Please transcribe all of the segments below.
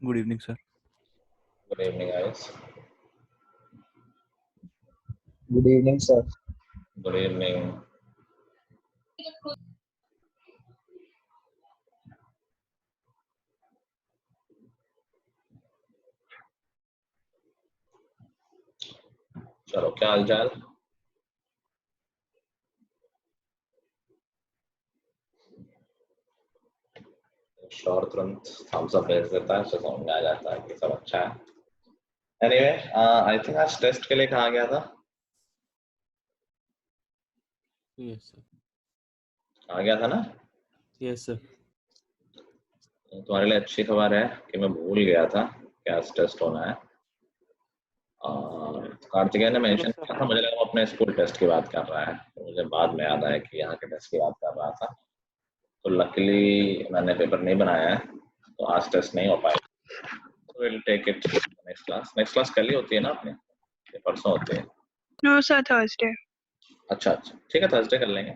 Good evening, sir. Good evening, guys. Good evening, sir. Good evening. चलो, क्या हाल चाल? शोर तुरंत थम्स अप भेज देता है, समझ में आ जाता है कि सब अच्छा है. एनीवे, आई थिंक आज टेस्ट के लिए कहा गया था. Yes, sir. कहा गया था ना? Yes, sir. तुम्हारे लिए अच्छी खबर है कि मैं भूल गया था कि आज टेस्ट होना है. कार्तिकेय ने मेंशन किया था, मुझे लगा वो अपने स्कूल टेस्ट की बात कर रहा है, तो मुझे बाद में याद आया कि यहाँ के टेस्ट की बात कर रहा था. तो लकीली मैंने पेपर नहीं बनाया है, तो आज टेस्ट नहीं हो पाएगा. तो will take it next class. Next class कल ही होती है ना अपने, ये परसों होती है? No sir, Thursday. अच्छा, ठीक है, थर्सडे कर लेंगे.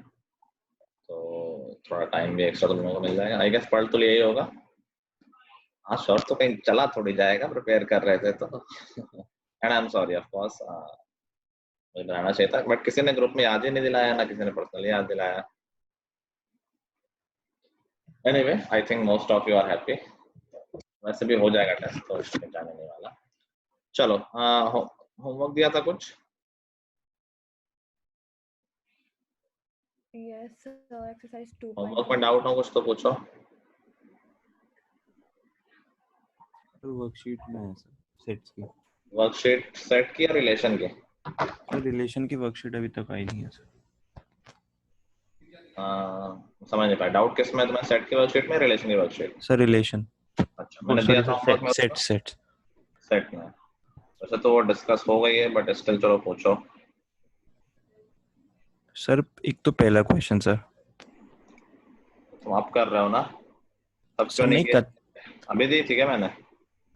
तो थोड़ा टाइम भी एक्स्ट्रा तुम लोगों को मिल जाएगा. आई गेस पढ़ तो यही होगा. हाँ, शॉर्ट तो कहीं चला थोड़ी जाएगा, प्रिपेयर कर रहे थे तो. And I am sorry of course, मुझे बनाना चाहिए था, बट किसी ने ग्रुप में याद ही नहीं दिलाया, ना किसी ने पर्सनली याद दिलाया. Anyway, I think most of you are happy. वैसे भी हो जाएगा टेस्ट, तो इसमें जाने नहीं वाला. चलो, होमवर्क दिया था कुछ? Yes, sir. Exercise 2. होमवर्क में डाउट हो कुछ तो पूछो. वर्कशीट में है सर, सेट्स की. वर्कशीट सेट की या रिलेशन की? सर रिलेशन की वर्कशीट अभी तक आई नहीं है सर. समझ नहीं पाया. डाउट किस में तुम्हें, सेट की वर्कशीट में, रिलेशन की वर्कशीट? Sir relation. अच्छा, मैंने दिया था होमवर्क में सेट सेट सेट में. वैसे तो वो डिस्कस हो गई है, बट स्टिल चलो पूछो. सर एक तो पहला क्वेश्चन सर. तुम आप कर रहे हो ना? तब सर क्यों नहीं नहीं किया? कर. अभी दी थी क्या मैंने?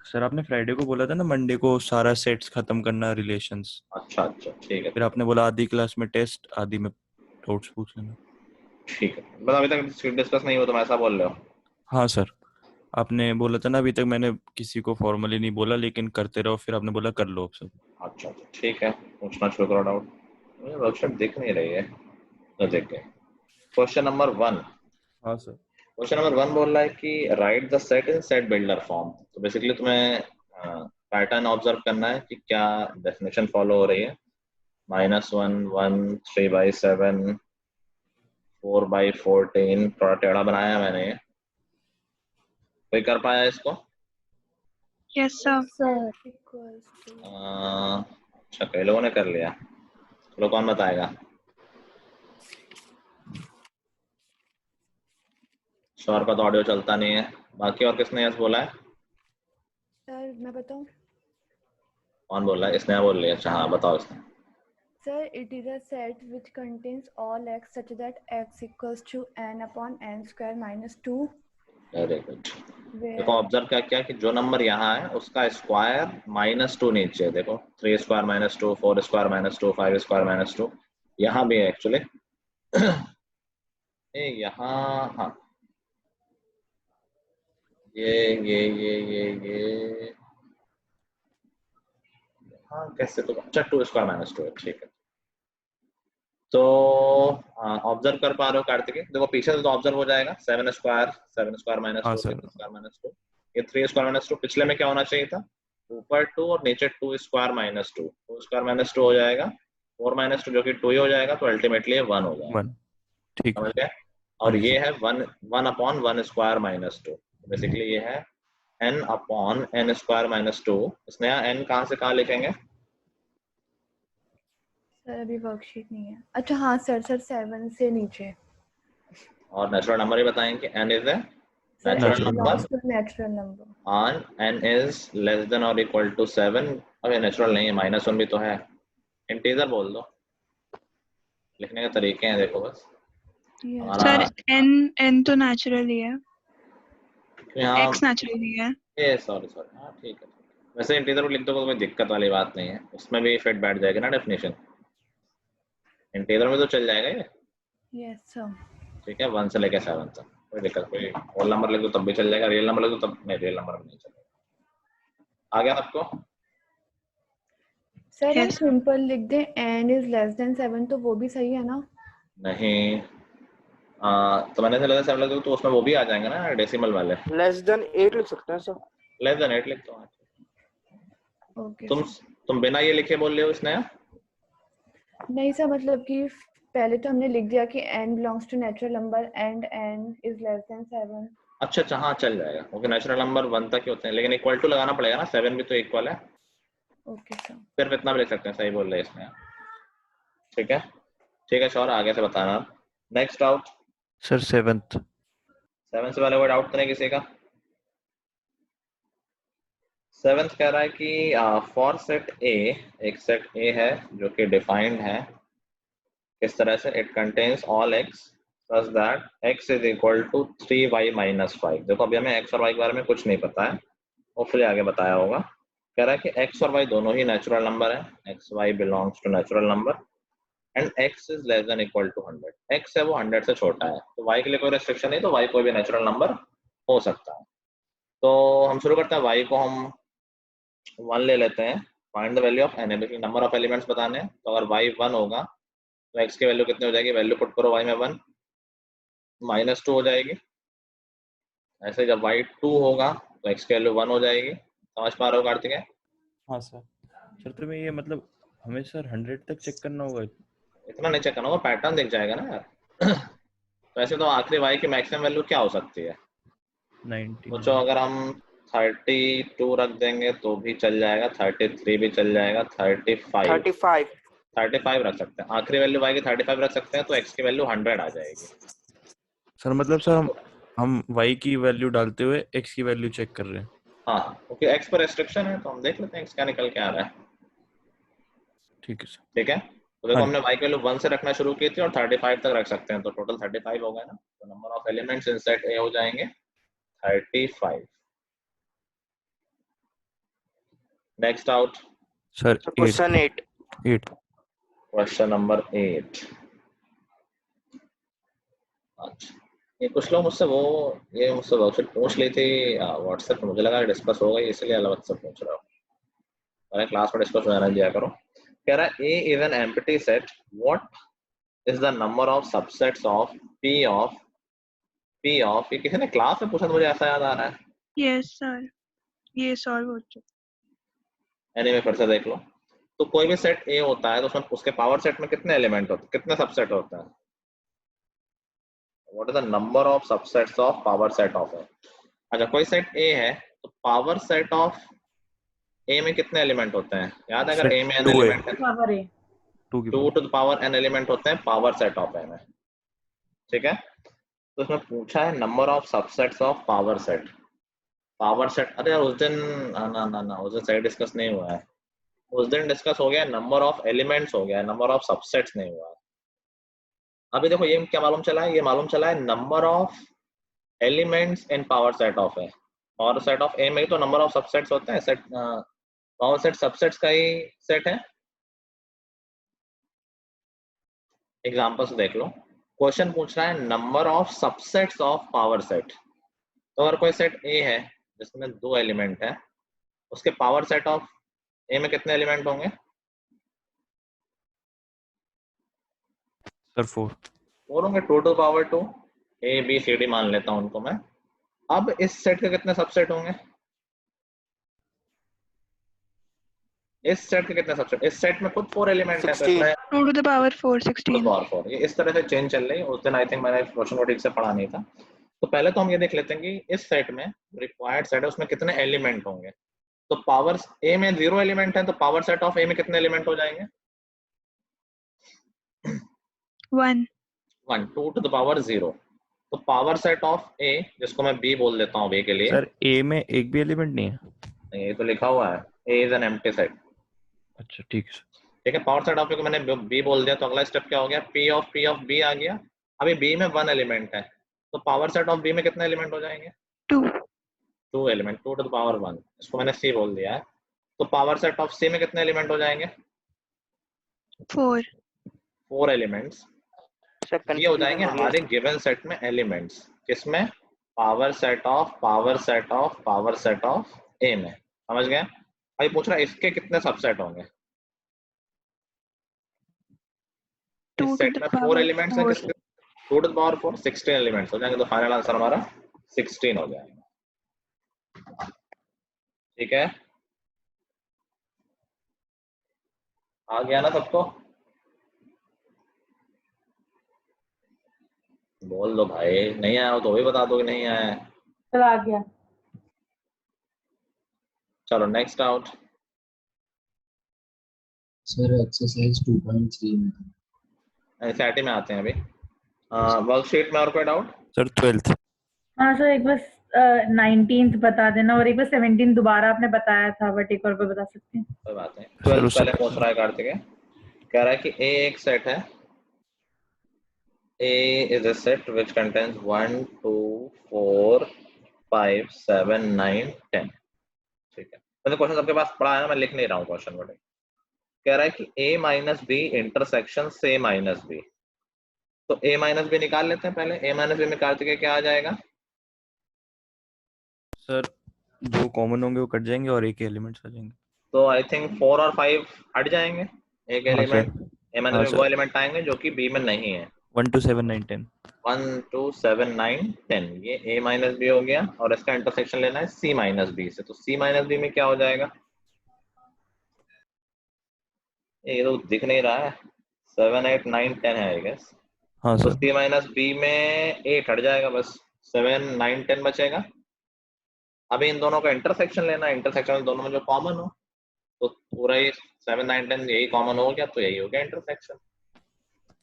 सर आपने फ्राइडे को बोला था ना, मंडे को सारा सेट्स खत्म करना रिलेशंस. अच्छा, ठीक है. फिर आपने बोला आधी क्लास में टेस्ट, आधी में डाउट्स पूछ लेना. ठीक है, बस अभी तक डिस्कस नहीं हुआ, तुम ऐसा बोल रहे हो? हाँ सर, आपने बोला था ना, अभी तक मैंने किसी को फॉर्मली नहीं बोला, लेकिन करते रहो. फिर आपने बोला कर लो अब सब. अच्छा, ठीक है, पूछना शुरू करो डाउट. मुझे वर्कशीट दिख नहीं रही है, तो देख के. Question number 1. हाँ सर. क्वेश्चन नंबर 1 बोल रहा है कि right the set in set builder form. तो बेसिकली तुम्हें पैटर्न ऑब्जर्व करना है कि क्या डेफिनेशन फॉलो हो रही है. -1 1 3/7 4/14. थोड़ा टेढ़ा बनाया है मैंने ये. कोई कर पाया इसको? Yes sir. Sir. Equals to. अच्छा, कई लोगों ने कर लिया. चलो, कौन बताएगा? शोर का तो ऑडियो चलता नहीं है. बाकी और किसने यस बोला है? Sir, मैं बताऊं? कौन बोल रहा है? इसने बोल लिया. अच्छा, हाँ बताओ इसने. Sir, it is a set which contains all x such that x equals to n upon n square minus 2. Very good. Where देखो, ऑब्जर्व क्या किया कि जो नंबर यहाँ है उसका स्क्वायर -2 नीचे. देखो, 3 स्क्वायर -2, 4 स्क्वायर -2, 5 स्क्वायर -2. यहाँ भी है एक्चुअली. यहाँ, हाँ, ये हाँ, कैसे तो. अच्छा, 2 स्क्वायर -2 है, ठीक है. तो ऑब्जर्व कर पा रहे हो कार्तिकेय? देखो पीछे से तो ऑब्जर्व हो जाएगा. 7 स्क्वायर -2, 6 स्क्वायर -2. ये 3 स्क्वायर -2. पिछले में क्या होना चाहिए था? ऊपर 2 और नीचे 2 स्क्वायर -2. 2 स्क्वायर -2 हो जाएगा. 4 -2 जो कि 2 ही हो जाएगा, तो अल्टीमेटली 1 हो जाएगा. 1. ठीक है. समझ गए? और ये है 1 अपॉन 1 स्क्वायर -2. बेसिकली ये है n अपॉन n स्क्वायर -2. इसने यहाँ n कहाँ से कहाँ लिखेंगे? सर अभी वर्कशीट नहीं है. अच्छा हाँ सर, 7 से नीचे. और नेचुरल नंबर ही बताएंगे. n इज है Sir, Natural n number. belongs to natural number. on n is less than or equal to 7. अबे नेचुरल नहीं है, -1 भी तो है. इंटीजर बोल दो. लिखने के तरीके हैं, देखो बस. Yes. सर n तो नेचुरल ही है, यहाँ x नेचुरल ही है. ये सॉरी. हाँ, ठीक है. वैसे इंटीजर को लिख दो तो कोई दिक्कत वाली बात नहीं है. उसमें भी फिट बैठ जाएगी ना डेफिनेशन. इंटीजर में तो चल जाएगा ये. Yes sir. ठीक है, 1 से लेकर 7 तक कोई दिक्कत. कोई होल नंबर लिख दो तब भी चल जाएगा. रियल नंबर लिख दो तब नहीं, रियल नंबर में नहीं चलेगा. आ गया सबको? सर हम Yes. सिंपल लिख दें n इज लेस देन 7 तो वो भी सही है ना? नहीं, तो मैंने लगा 7 लगा तो उसमें वो भी आ जाएंगे ना डेसिमल वाले। लेस देन 8 लिख सकते हैं सर। लेस देन 8 लिख दो। ओके तुम बिना ये लिखे बोल रहे हो इसने? नहीं सर, मतलब कि पहले तो हमने लिख दिया कि n belongs to natural number and n is less than 7। अच्छा अच्छा, हाँ चल जाएगा। ओके, नेचुरल नंबर 1 तक ही होते हैं, लेकिन इक्वल टू लगाना पड़ेगा ना, 7 भी तो इक्वल है। Okay sir. सिर्फ इतना भी लिख सकते हैं, सही बोल रहे हैं इसमें। ठीक है ठीक है श्योर, आगे से बताना। नेक्स्ट डाउट सर 7th 7 से वाले कोई डाउट तो नहीं किसी का? 7th कह रहा है कि फॉर सेट ए, एक सेट ए है जो कि डिफाइंड है किस तरह से, it contains all x such that x is equal to 3y minus 5। देखो अभी हमें x और y के बारे में कुछ नहीं पता है, होपफुली आगे बताया होगा। कह रहा है कि x और y दोनों ही नेचुरल नंबर है, x y belongs to natural number and x is less than equal to 100। x है वो 100 से छोटा है, तो y के लिए कोई रेस्ट्रिक्शन नहीं, तो y कोई भी नेचुरल नंबर हो सकता है। तो हम शुरू करते हैं, y को हम 1 ले लेते हैं। Find the value of n, basically number of elements बताने हैं। तो अगर y 1 होगा तो x की वैल्यू कितनी हो जाएगी, वैल्यू पुट करो y में 1, -2 हो जाएगी। ऐसे जब y 2 होगा तो x की वैल्यू 1 हो जाएगी। समझ पा रहे हो कार्तिक? हाँ सर। सर तो मैं ये मतलब हमें सर 100 तक चेक करना होगा? इतना नहीं चेक करना होगा, पैटर्न दिख जाएगा ना यार। तो ऐसे तो आखिरी y की मैक्सिमम वैल्यू क्या हो सकती है? 90। सोचो अगर हम 32 रख देंगे तो भी चल जाएगा, 33 भी चल जाएगा, 35 रख सकते हैं। आखिरी वैल्यू y की 35 रख सकते हैं, तो x की वैल्यू 100 आ जाएगी। सर मतलब सर हम y की वैल्यू डालते हुए x की वैल्यू चेक कर रहे हैं। हाँ, क्योंकि x पर रेस्ट्रिक्शन है, तो हम देख लेते हैं x क्या निकल के आ रहा है। ठीक है सर। ठीक है, तो देखो हाँ हमने y की वैल्यू 1 से रखना शुरू की थी और 35 तक रख सकते हैं, तो टोटल 35 हो गए ना। तो number of elements in set ए हो जाएंगे 35। Next out sir question 8। Question number 8। अच्छा, ये कुछ लोग मुझसे वर्कशीट पूछ ली थी व्हाट्सएप पे, मुझे लगा डिस्कस हो गई इसलिए अलग से पूछ रहा हूँ। मैंने क्लास में डिस्कस होना दिया करो। कह रहा है A is an empty set, what is the number of subsets of P of ये किसी ने क्लास में पूछा तो मुझे ऐसा याद आ रहा है। Yes, sir. ये सॉल्व हो चुका। एनीवे फिर से देख लो। तो कोई भी सेट ए होता है तो उसमें उसके पावर सेट में कितने एलिमेंट होते हैं, कितने सबसेट होते हैं? What is the number of subsets of power set of A? अच्छा, कोई सेट ए है तो पावर सेट ऑफ ए में कितने एलिमेंट होते हैं? याद है, अगर ए में n एलिमेंट है, पावर ए 2 की 2 to the power n element होते हैं पावर सेट ऑफ ए में। ठीक है, तो इसमें पूछा है number of subsets of power set. Power set, अरे यार उस दिन ना उस दिन सेट डिस्कस नहीं हुआ है। उस दिन डिस्कस हो गया नंबर ऑफ एलिमेंट्स हो गया, नंबर ऑफ सबसेट्स नहीं हुआ है। अभी देखो ये क्या मालूम चला है, ये मालूम चला है number of elements in power set of A. Power set of A में ही तो नंबर ऑफ सबसेट्स होते हैं, सेट पावर सेट सबसेट्स का ही सेट है। एग्जांपल से देख लो, क्वेश्चन पूछ रहा है number of subsets of power set. तो अगर कोई सेट ए है जिसमें 2 एलिमेंट है, उसके पावर सेट ऑफ ए में कितने एलिमेंट होंगे? सर 4 होंगे, 2 to power 2, A B C D मान लेता हूं उनको मैं। अब इस सेट के कितने सबसेट होंगे? इस सेट के कितने सबसेट? इस सेट में खुद 4 एलिमेंट है, तो इसमें 2 to the power 4, 2 to the 16. power 4। ये इस तरह से चेंज चल रही है। उस दिन आई थिंक मैंने क्वेश्चन को ठीक से पढ़ा नहीं था। तो पहले तो हम ये देख लेते हैं कि इस सेट में रिक्वायर्ड सेट है उसमें कितने एलिमेंट होंगे। तो पावर ए में 0 एलिमेंट है, तो पावर सेट ऑफ ए में कितने एलिमेंट हो जाएंगे? 1. 1, 2 to the power 0। तो पावर सेट ऑफ ए, जिसको मैं बी बोल देता हूँ बी के लिए। सर ए में एक भी एलिमेंट नहीं है? नहीं, ये तो लिखा हुआ है A is an empty set. अच्छा ठीक है सर। ठीक है, पावर सेट ऑफ ए को मैंने बी बोल दिया, तो अगला स्टेप क्या हो गया? पी ऑफ बी आ गया। अभी बी में 1 एलिमेंट है, तो पावर सेट ऑफ बी में कितने एलिमेंट हो जाएंगे? 2 एलिमेंट, 2 to the power 1। इसको मैंने सी बोल दिया है। तो पावर सेट ऑफ सी में कितने एलिमेंट हो जाएंगे? 4 एलिमेंट्स। ये हो जाएंगे हमारे गिवन सेट में एलिमेंट्स। किसमें? पावर सेट ऑफ ए में। समझ गए? अभी पूछ रहा है इसके कितने सबसेट होंगे। टू इस टू सेट द में 4 पावर एलिमेंट्स हैं, 4 किसके 2 टू द पावर 4 16 एलिमेंट्स हो जाएंगे, तो फाइनल आंसर हमारा 16 हो जाएगा। ठीक है, आ गया ना सबको? बोल दो भाई, नहीं आया हो तो भी बता दो कि नहीं आया है। चल आ गया। चलो नेक्स्ट आउट। सर एक्सरसाइज 2.3 में एनसीईआरटी में आते हैं अभी। वर्कशीट में और कोई डाउट? Sir 12th। हाँ सर एक बस 19th बता देना, और एक बार 17 दोबारा आपने बताया था, बट एक और बार बता सकते हैं। कोई बात नहीं। सर 12 उससे पहले पूछ रहा है कार्तिक, कह रहा है कि ए एक सेट है, A is a set which contains 1 2 4 5 7 9 10। ठीक है, मतलब क्वेश्चन सबके पास पढ़ा है ना, मैं लिख नहीं रहा हूँ क्वेश्चन बट कह रहा है कि a माइनस बी इंटरसेक्शन से माइनस बी, तो a माइनस बी निकाल लेते हैं पहले। a माइनस बी में कार्तिक क्या आ जाएगा? सर जो कॉमन होंगे वो कट जाएंगे और एक एलिमेंट्स आ जाएंगे। तो आई थिंक 4 और 5 हट जाएंगे, एक हाँ एलिमेंट सर। a माइनस हाँ में वो सर, एलिमेंट आएंगे जो कि b में नहीं है। 1 2 7 9 10। 1 2 7 9 10 ये a माइनस बी हो गया, और इसका इंटरसेक्शन लेना है c माइनस बी से, तो c माइनस बी में क्या हो जाएगा? ये तो दिख नहीं रहा है, 7 8 9 10 है आई गेस। हाँ तो सर। c माइनस बी में 8 हट जाएगा, बस 7 9 10 बचेगा। अभी इन दोनों का इंटरसेक्शन लेना है, इंटरसेक्शन दोनों में जो कॉमन हो, तो पूरा ही 7 9 10 यही कॉमन हो गया, तो यही हो गया इंटरसेक्शन।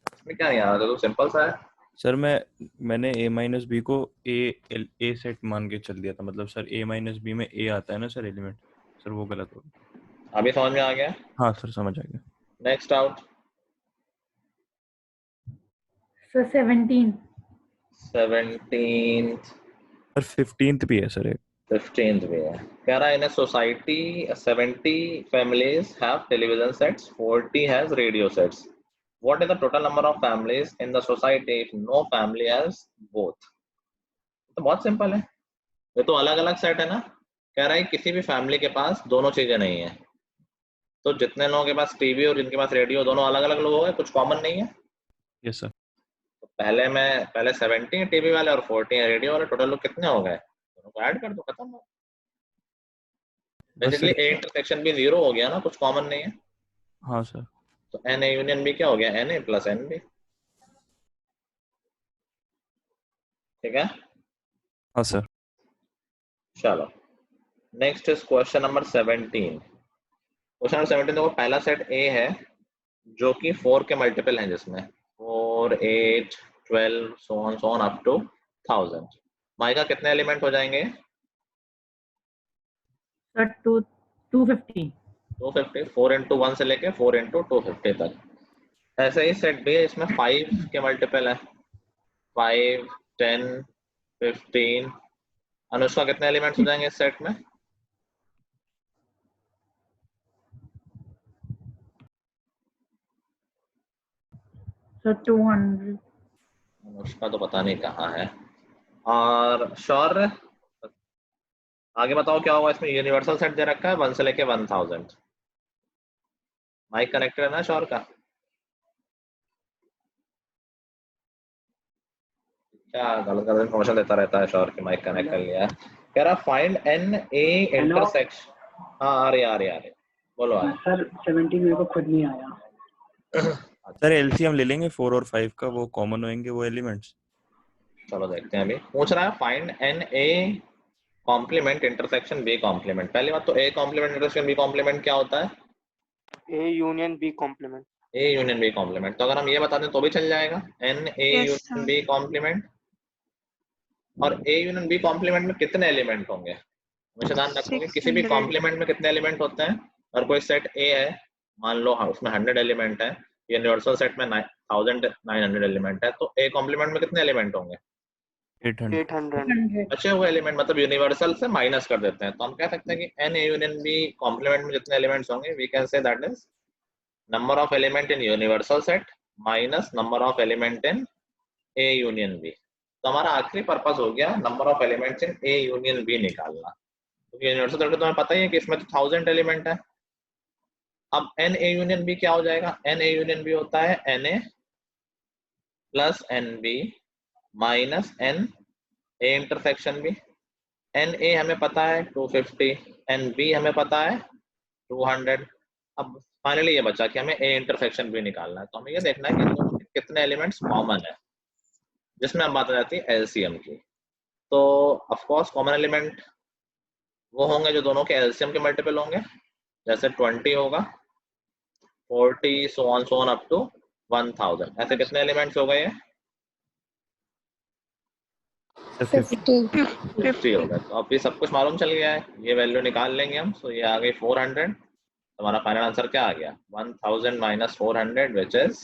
इसमें क्या नहीं आ रहा था, तो सिंपल सा है। सर मैंने a माइनस बी को ए सेट मान के चल दिया था, मतलब सर a माइनस बी में a आता है ना सर एलिमेंट, सर वो गलत हो गया। अभी समझ में आ गया? हाँ सर समझ आ गया। Next out. Sir 17। 17 sir 15th भी है सर एक। 15th भी है। कह रहा है इन a society 70 families have television sets, 40 has radio sets. What is the total number of families in the society if no family has both? तो बहुत सिंपल है, ये तो अलग अलग सेट है ना। कह रहा है किसी भी फैमिली के पास दोनों चीजें नहीं है, तो जितने लोगों के पास टीवी और जिनके पास रेडियो दोनों अलग अलग लोग हो गए, कुछ कॉमन नहीं है। Yes sir. तो पहले 70 टीवी वाले और 40 रेडियो वाले, टोटल लोग कितने हो गए? दोनों को ऐड कर दो, खत्म हो। बेसिकली ए इंटरसेक्शन भी 0 हो गया ना, कुछ कॉमन नहीं है। हाँ सर। तो एन ए यूनियन बी क्या हो गया? N A plus n B. ठीक है, हाँ सर। चलो next is question number 17। Question number 17 देखो, पहला सेट ए है जो कि 4 के मल्टीपल हैं, जिसमें 4 8 12 सो ऑन अप टू 1000। माइका कितने एलिमेंट हो जाएंगे? सर 250। 250। 4 इंटू 1 से लेके 4 इंटू 250 तक। ऐसे ही सेट बी है, इसमें 5 के मल्टीपल है, 5 10 15। अनुष्का कितने एलिमेंट्स हो जाएंगे इस सेट में? सर 200। अनुष्का तो पता नहीं कहाँ है। और शौर्य आगे बताओ क्या होगा इसमें? यूनिवर्सल सेट दे रखा है 1 से लेके 1000। माइक कनेक्टेड है ना शौर्य का? क्या गलत गलत इन्फॉर्मेशन देता रहता है शौर्य की माइक कनेक्ट कर लिया है। कह रहा फाइंड एन ए इंटरसेक्शन। हाँ आ रही बोलो आ रही। सर 17 मेरे को खुद नहीं आया। सर एलसीएम ले लेंगे 4 और 5 का, वो कॉमन होंगे वो एलिमेंट्स। चलो देखते हैं। अभी पूछ रहा है find n A complement intersection B complement. पहली बात तो A complement intersection B complement क्या होता है? A union B complement. A union B complement. तो अगर हम ये बता दें तो भी चल जाएगा, n A Yes, union sir. B complement. और ए यूनियन बी कॉम्प्लीमेंट में कितने एलिमेंट होंगे? हमेशा ध्यान रखोगे किसी भी 600. कॉम्प्लीमेंट में कितने एलिमेंट होते हैं। और कोई सेट ए है, मान लो उसमें 100 एलिमेंट है, यूनिवर्सल सेट में 1900 एलिमेंट है, तो ए कॉम्प्लीमेंट में कितने एलिमेंट होंगे? 800। 800। बचे हुए एलिमेंट मतलब यूनिवर्सल से माइनस कर देते हैं, तो हम कह सकते हैं कि n A union B complement में जितने एलिमेंट्स होंगे, we can say that is number of element in universal set minus number of element in A union B. तो हमारा आखिरी पर्पस हो गया number of elements in A union B निकालना। क्योंकि यूनिवर्सल थ्योरम तुम्हें पता ही है कि इसमें तो 1000 एलिमेंट है। अब एन ए यूनियन बी क्या हो जाएगा? एन ए यूनियन बी होता है n A plus n B minus n A intersection B. N A हमें पता है 250, एन बी हमें पता है 200। अब फाइनली ये बचा कि हमें ए इंटरसेक्शन भी निकालना है, तो हमें ये देखना है कि इन दोनों में कितने एलिमेंट्स कॉमन है, जिसमें हम बात आ जाती है एलसीएम की। तो ऑफ कोर्स कॉमन एलिमेंट वो होंगे जो दोनों के एलसीएम के मल्टीपल होंगे, जैसे 20 होगा, 40 सो ऑन अप टू 1000। ऐसे कितने एलिमेंट्स हो गए हैं? 50 हो गए। तो अब ये सब कुछ मालूम चल गया है, ये वैल्यू निकाल लेंगे हम। सो ये आ गई 400। हमारा फाइनल आंसर क्या आ गया? 1000 माइनस 400 विच इज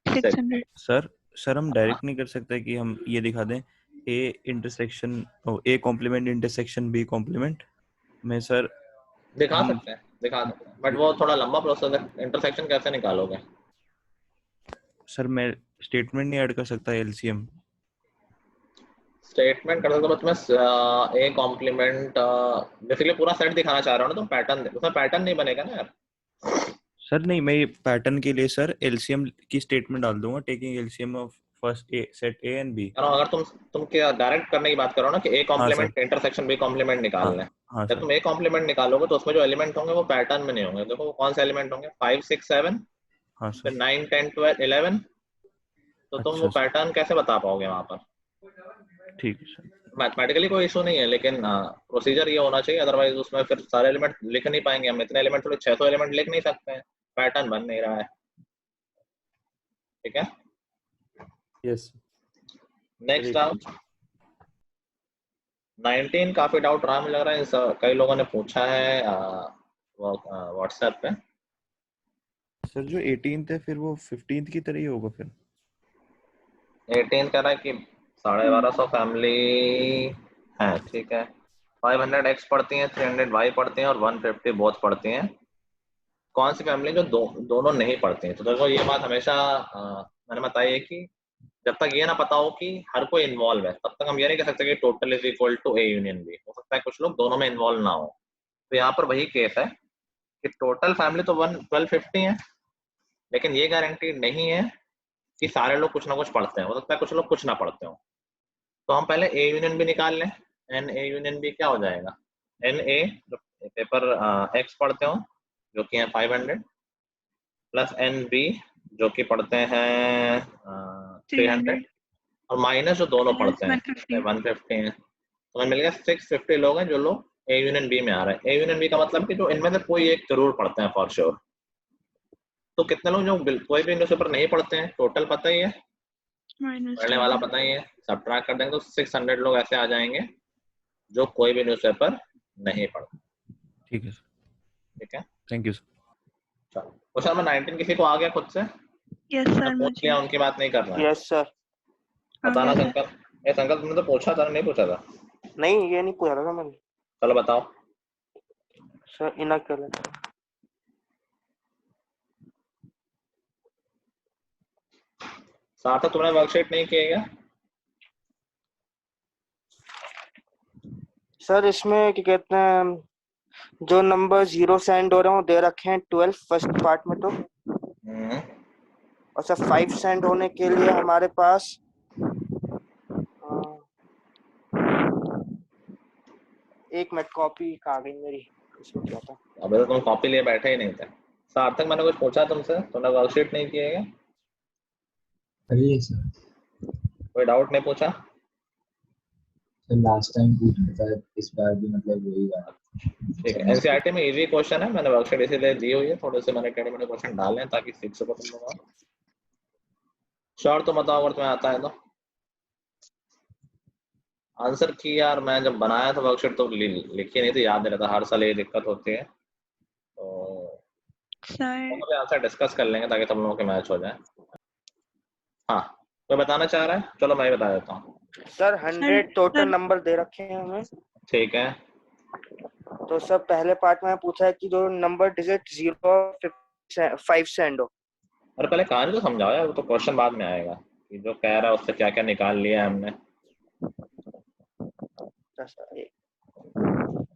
600। सर हम डायरेक्ट नहीं कर सकते कि हम ये दिखा दें A intersection A complement intersection B complement में सर? दिखा सकते हैं, बट वो थोड़ा लंबा प्रोसेस है। इंटरसेक्शन कैसे निकालोगे? सर मैं स्टेटमेंट नहीं ऐड कर सकता एलसीएम? स्टेटमेंट कर सकते हो, तुम्हें ए कॉम्प्लीमेंट बेसिकली पूरा सेट दिखाना चाह रहा हूँ ना, तुम पैटर्न, उसमें पैटर्न नहीं बनेगा ना यार। सर नहीं, मैं पैटर्न के लिए सर एलसीएम की स्टेटमेंट डाल दूंगा, taking LCM of first a set A and B. अगर तुम क्या डायरेक्ट करने की बात करो ना कि A complement intersection B complement निकालना है, हाँ जब तुम ए कॉम्प्लीमेंट निकालोगे तो उसमें जो एलिमेंट होंगे वो पैटर्न में नहीं होंगे। देखो वो कौन से एलिमेंट होंगे? 5 6 7, हाँ फिर सर। 9 10 12 11। तो तुम वो अच्छा सर, पैटर्न कैसे बता पाओगे वहां पर? ठीक है सर। मैथमेटिकली कोई इशू नहीं है, लेकिन प्रोसीजर ये होना चाहिए, अदरवाइज उसमें फिर सारे एलिमेंट लिख नहीं पाएंगे हम। इतने एलिमेंट थोड़े 600 एलिमेंट लिख नहीं सकते हैं, पैटर्न बन नहीं रहा है। ठीक है, यस। Next doubt 19। काफी डाउट रहा मुझे लग रहा है, कई लोगों ने पूछा है व्हाट्सएप पे। सर जो 18th है फिर वो 15th की तरह ही होगा फिर? 18 कह रहा है कि 1250 फैमिली है, ठीक है। 500 एक्स पढ़ती हैं, 300 वाई पढ़ती हैं और 150 बोथ पढ़ती हैं। कौन सी फैमिली जो दोनों नहीं पढ़ती हैं? तो देखो ये बात हमेशा मैंने बताई है कि जब तक ये ना पता हो कि हर कोई इन्वॉल्व है, तब तक हम ये नहीं कह सकते कि total is equal to A union B. हो सकता है कुछ लोग दोनों में इन्वॉल्व ना हो। तो यहाँ पर वही केस है कि टोटल फैमिली तो 1250 है, लेकिन ये गारंटी नहीं है कि सारे लोग कुछ ना कुछ पढ़ते हैं। हो सकता है कुछ लोग कुछ ना पढ़ते हो। तो हम पहले ए यूनियन बी निकाल लें। एन ए यूनियन बी क्या हो जाएगा? एन ए जो पेपर एक्स पढ़ते हो जो कि है 500, प्लस एन बी जो कि पढ़ते हैं 300, और माइनस जो दोनों पढ़ते हैं 150 हैं। तो हमें मिल गया 650 लोग हैं जो लोग ए यूनियन बी में आ रहे हैं। ए यूनियन बी का मतलब कि जो इनमें से कोई एक जरूर पढ़ते हैं फॉर श्योर। तो कितने लोग जो कोई भी न्यूज़पेपर नहीं पढ़ते हैं? टोटल पता ही है, पढ़ने वाला पता ही है, सब्ट्रैक्ट कर देंगे तो 600 लोग ऐसे आ जाएंगे जो कोई भी न्यूज़पेपर नहीं पढ़ते। ठीक है सर। ठीक है, थैंक यू सर। चलो क्वेश्चन नंबर 19 किसी को आ गया खुद से? यस सर पूछ लिया, उनकी बात नहीं कर रहा है। Yes sir. बताना संकल्प। ये संकल्प तुमने तो पूछा था, नहीं पूछा था? नहीं, ये नहीं पूछा था मैंने। चलो बताओ सर। इनअक्यूरेट। सार्थक तुमने वर्कशीट नहीं किया क्या? सर इसमें क्या कहते हैं, जो नंबर 0 से एंड हो रहे हैं वो दे रखे हैं 12 फर्स्ट पार्ट में। तो और सर 5 सेंड होने के लिए हमारे पास एक मिनट, कॉपी आ गई मेरी, इसमें क्या था? अबे तो तुम कॉपी लिए बैठे ही नहीं थे। सार्थक मैंने कुछ पूछा तुमसे, तुमने वर्कशीट नहीं किया क्या? अरे सर कोई डाउट नहीं पूछा? लास्ट टाइम पूछा था, इस बार भी मतलब वही बात। ठीक है, एनसीईआरटी में इजी क्वेश्चन है, मैंने वर्कशीट इसीलिए दी हुई है, थोड़े से मैंने टेढ़े-मेढ़े क्वेश्चन डाले हैं ताकि सीख सको तुम लोग। श्योर तो बताओ अगर तुम्हें आता है तो। आंसर की यार, मैं जब बनाया था वर्कशीट तो लिखी नहीं थी, याद नहीं रहता, हर साल ये दिक्कत होती है। तो सर आंसर डिस्कस कर लेंगे ताकि तुम लोगों के मैच हो जाए। हाँ, कोई बताना चाह रहा है? चलो मैं ही बता देता हूँ। सर 100 टोटल नंबर दे रखे हैं हमें। ठीक है, तो सर पहले पार्ट में पूछा है कि जो नंबर डिजिट 0 5 से एंड हो। अरे पहले कहानी तो समझाओ यार, वो तो क्वेश्चन बाद में आएगा कि जो कह रहा है उससे क्या क्या निकाल लिया है हमने।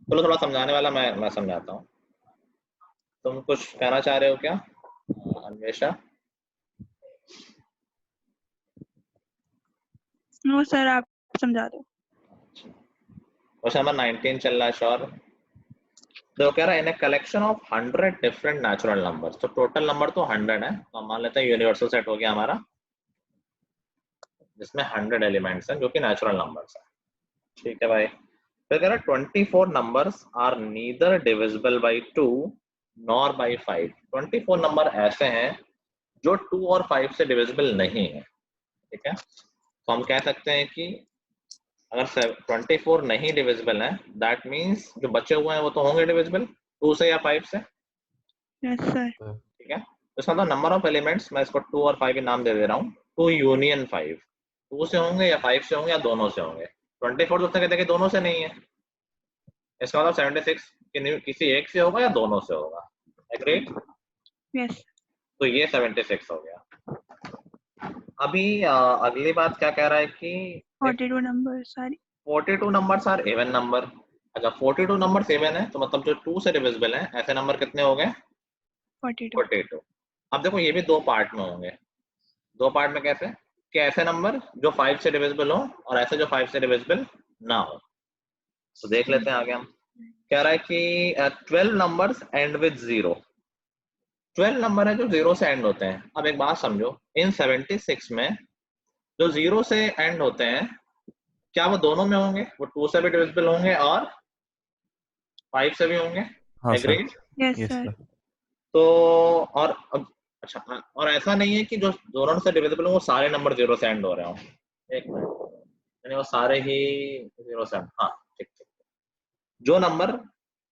चलो थोड़ा समझाने वाला मैं समझाता हूँ। तुम कुछ कहना चाह रहे हो क्या अन्वेषा? नो सर, आप समझा दो। क्वेश्चन नंबर 19 चल रहा है श्योर। तो कह रहा है in a collection of 100 different natural numbers, तो टोटल नंबर तो 100 है, तो हम मान लेते हैं यूनिवर्सल सेट हो गया हमारा जिसमें 100 एलिमेंट्स हैं जो कि नेचुरल नंबर्स हैं। ठीक है भाई। फिर कह रहा है 24 numbers are neither divisible by 2 nor by 5। 24 number ऐसे हैं जो 2 और 5 से डिविजिबल नहीं है। ठीक है, तो हम कह सकते हैं कि अगर 24 नहीं डिविजिबल है दैट मींस जो बचे हुए हैं वो तो होंगे डिविजिबल 2 से या 5 से। Yes sir. ठीक है, तो इसका मतलब नंबर ऑफ एलिमेंट्स मैं इसको 2 और 5 के नाम दे दे रहा हूँ। 2 यूनियन 5, 2 से होंगे या 5 से होंगे या दोनों से होंगे। 24 तो कहते हैं दोनों से नहीं है, इसका मतलब 76 किसी एक से होगा या दोनों से होगा। एग्रीड? यस। तो ये 76 हो गया। अभी अगली बात क्या कह रहा है कि 42 नंबर सारी 42 नंबर्स आर इवन नंबर। अच्छा 42 नंबर इवन है तो मतलब जो 2 से डिविजिबल है ऐसे नंबर कितने हो गए? 42। 42। अब देखो ये भी दो पार्ट में होंगे। दो पार्ट में कैसे? कि ऐसे नंबर जो 5 से डिविजिबल हो और ऐसे जो 5 से डिविजिबल ना हो। तो देख लेते हैं आगे हम। कह रहा है कि 12 नंबर्स एंड विद 0। 12 नंबर है जो 0 से एंड होते हैं। अब एक बात समझो, इन 76 में जो 0 से एंड होते हैं क्या वो दोनों में होंगे? वो 2 से भी डिविजिबल होंगे और 5 से भी होंगे। हाँ sir. Agreed? Yes yes sir. Sir. तो और अच्छा और ऐसा नहीं है कि जो दोनों से डिविजिबल हो वो सारे नंबर 0 से एंड हो रहे हो। एक मिनट, यानी वो सारे ही 0 से एंड, हाँ ठीक ठीक। जो नंबर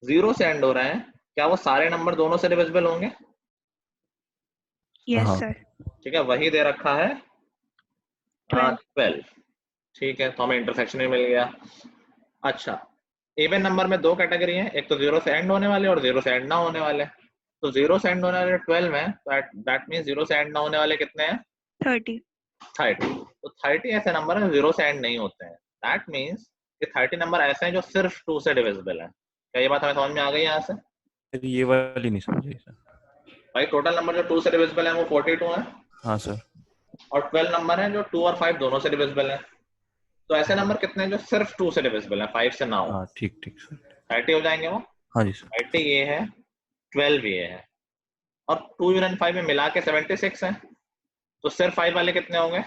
0 से एंड हो रहे हैं क्या वो सारे नंबर दोनों से डिविजिबल होंगे? यस हाँ। सर। ठीक है, वही दे रखा है 12। 12। ठीक है, तो हमें इंटरसेक्शन भी मिल गया। अच्छा, इवन नंबर में दो कैटेगरी हैं, एक तो 0 से एंड होने वाले और 0 से एंड ना होने वाले। तो 0 से एंड होने वाले 12 हैं, तो दैट मींस 0 से एंड ना होने वाले कितने हैं? 30। 30। तो 30 ऐसे नंबर हैं 0 से एंड नहीं होते हैं। दैट मींस कि 30 नंबर ऐसे हैं जो सिर्फ 2 से डिविजिबल हैं। क्या ये बात हमें समझ में आ गई यहाँ से? सर ये वाली नहीं समझी सर। भाई टोटल नंबर जो 2 से डिविजिबल है वो 42 है हाँ सर। और 12 नंबर है जो 2 और 5 दोनों से डिविजिबल है। तो ऐसे नंबर कितने हैं जो सिर्फ 2 से डिविजिबल है, 5 से ना हो? हाँ ठीक ठीक सर। 30 हो जाएंगे वो। हाँ जी सर। 30 ये है, 12 ये है और 2 यूनियन 5 में मिला के 76 है। तो सिर्फ 5 वाले कितने होंगे?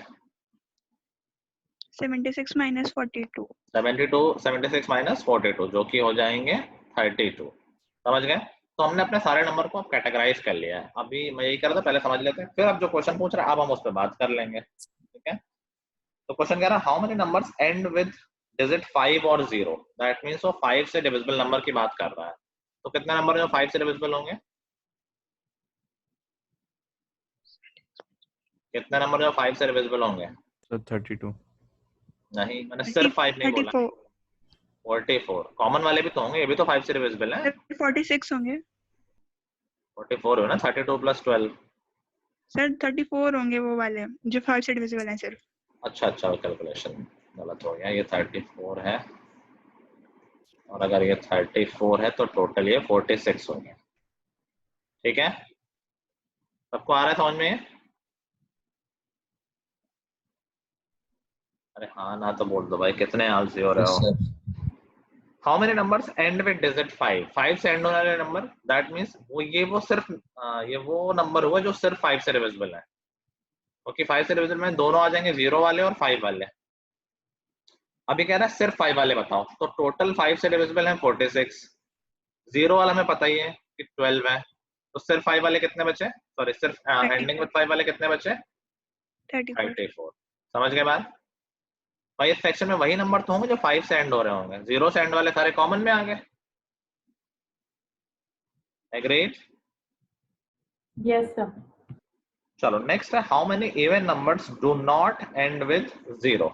76 माइनस 42। 72, 76 माइनस 42 जो कि हो जाएंगे 32। समझ गए? तो हमने अपने सारे नंबर को कैटेगराइज कर लिया है। अभी मैं यही कर रहा था, पहले समझ लेते हैं फिर अब जो क्वेश्चन पूछ रहा है अब हम उस पर बात कर लेंगे। ठीक है, तो क्वेश्चन कह रहा है how many numbers and with digit 5 और 0। दैट मींस वो 5 से डिविजिबल नंबर की बात कर रहा है। तो कितने नंबर जो 5 से डिविजिबल होंगे? कितने नंबर जो 5 से डिविजिबल होंगे? सर 32। नहीं, मैंने सिर्फ 5 नहीं बोला। 34। 44 कॉमन वाले भी तो होंगे, ये भी तो 5 से डिविजिबल है। 46 होंगे 44 है ना, 32 प्लस 12। सर। 34 होंगे वो वाले जो 5 से डिविजिबल हैं सिर्फ। अच्छा अच्छा, कैलकुलेशन गलत हो गया। ये 34 है और अगर ये 34 है तो टोटल ये 46 हो गया। ठीक है, सबको आ रहा है समझ में ये? अरे हाँ ना तो बोल दो भाई, कितने आलसी हो रहे यस हो। Sir. How many numbers and with digit 5। 5 से एंड होने वाले नंबर दैट मींस वो सिर्फ ये वो नंबर हुआ जो सिर्फ 5 से डिविजिबल है। क्योंकि 5 से डिविजिबल में दोनों आ जाएंगे, 0 वाले और 5 वाले। अभी कह रहा है सिर्फ 5 वाले बताओ, तो टोटल 5 से डिविजिबल है 46। 0 वाला हमें पता ही है कि 12 है, तो सिर्फ 5 वाले कितने बचे? सॉरी सिर्फ एंडिंग विद 5 वाले कितने बचे? 34। 34। समझ गए बात? भाई इस सेक्शन में वही नंबर तो होंगे जो 5 से एंड हो रहे होंगे, 0 से एंड वाले सारे कॉमन में आ गए। एग्रीड? Yes sir. चलो नेक्स्ट है how many even numbers do not and with 0।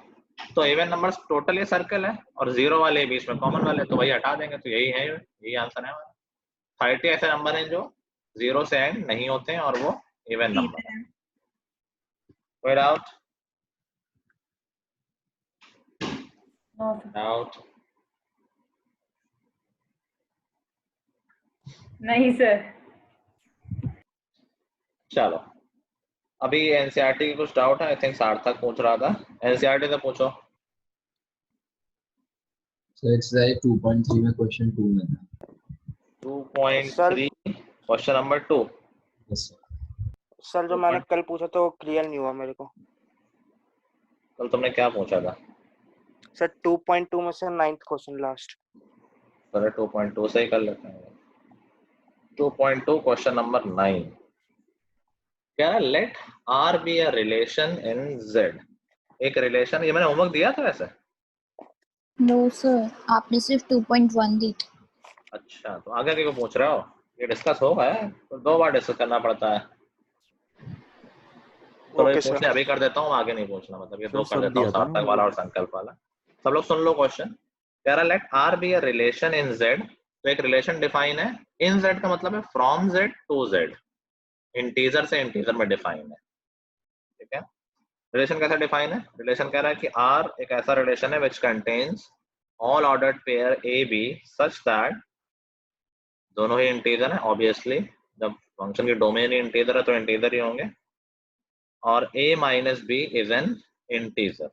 तो इवन नंबर्स टोटल ये सर्कल है और 0 वाले बीच में कॉमन वाले, तो वही हटा देंगे, तो यही है, यही आंसर है हमारा। 30 ऐसे नंबर हैं जो 0 से एंड नहीं होते हैं और वो इवन नंबर है। कोई डाउट? No sir. डाउट? नहीं सर। चलो अभी एनसीईआरटी की कुछ डाउट है? आई थिंक सार्थक पूछ रहा था, एनसीईआरटी से पूछो। सर एक्सरसाइज 2.3 में क्वेश्चन 2 में था। 2.3 क्वेश्चन नंबर 2। यस सर जो मैंने कल पूछा तो क्लियर नहीं हुआ मेरे को। कल तुमने क्या पूछा था? सर 2.2 में से 9th क्वेश्चन लास्ट। सर 2.2 से ही कर लेते हैं। 2.2 क्वेश्चन नंबर 9 क्या है? Let R be a relation in Z. एक रिलेशन, ये मैंने होमवर्क दिया था वैसे? नो सर, आपने सिर्फ 2.1 दी थी। अच्छा, तो आगे क्यों पूछ रहे हो? ये डिस्कस होगा है तो 2 बार डिस्कस करना पड़ता है। तो मैं पूछने अभी कर देता हूँ, आगे नहीं पूछना, मतलब ये 2 कर देता हूँ, सार्थक वाला और संकल्प वाला। सब लोग सुन लो क्वेश्चन। कह रहा let R be a relation in Z. तो एक रिलेशन डिफाइन है। इन जेड का मतलब है from Z to Z, integer से इंटीजर में डिफाइन है। ठीक है, रिलेशन कैसा डिफाइन है? रिलेशन कह रहा है कि आर एक ऐसा रिलेशन है which contains all ordered pair a b such that, दोनों ही इंटीजर है ऑब्वियसली, जब फंक्शन की डोमेन ही इंटीजर है तो इंटीजर ही होंगे, और a minus b is an integer.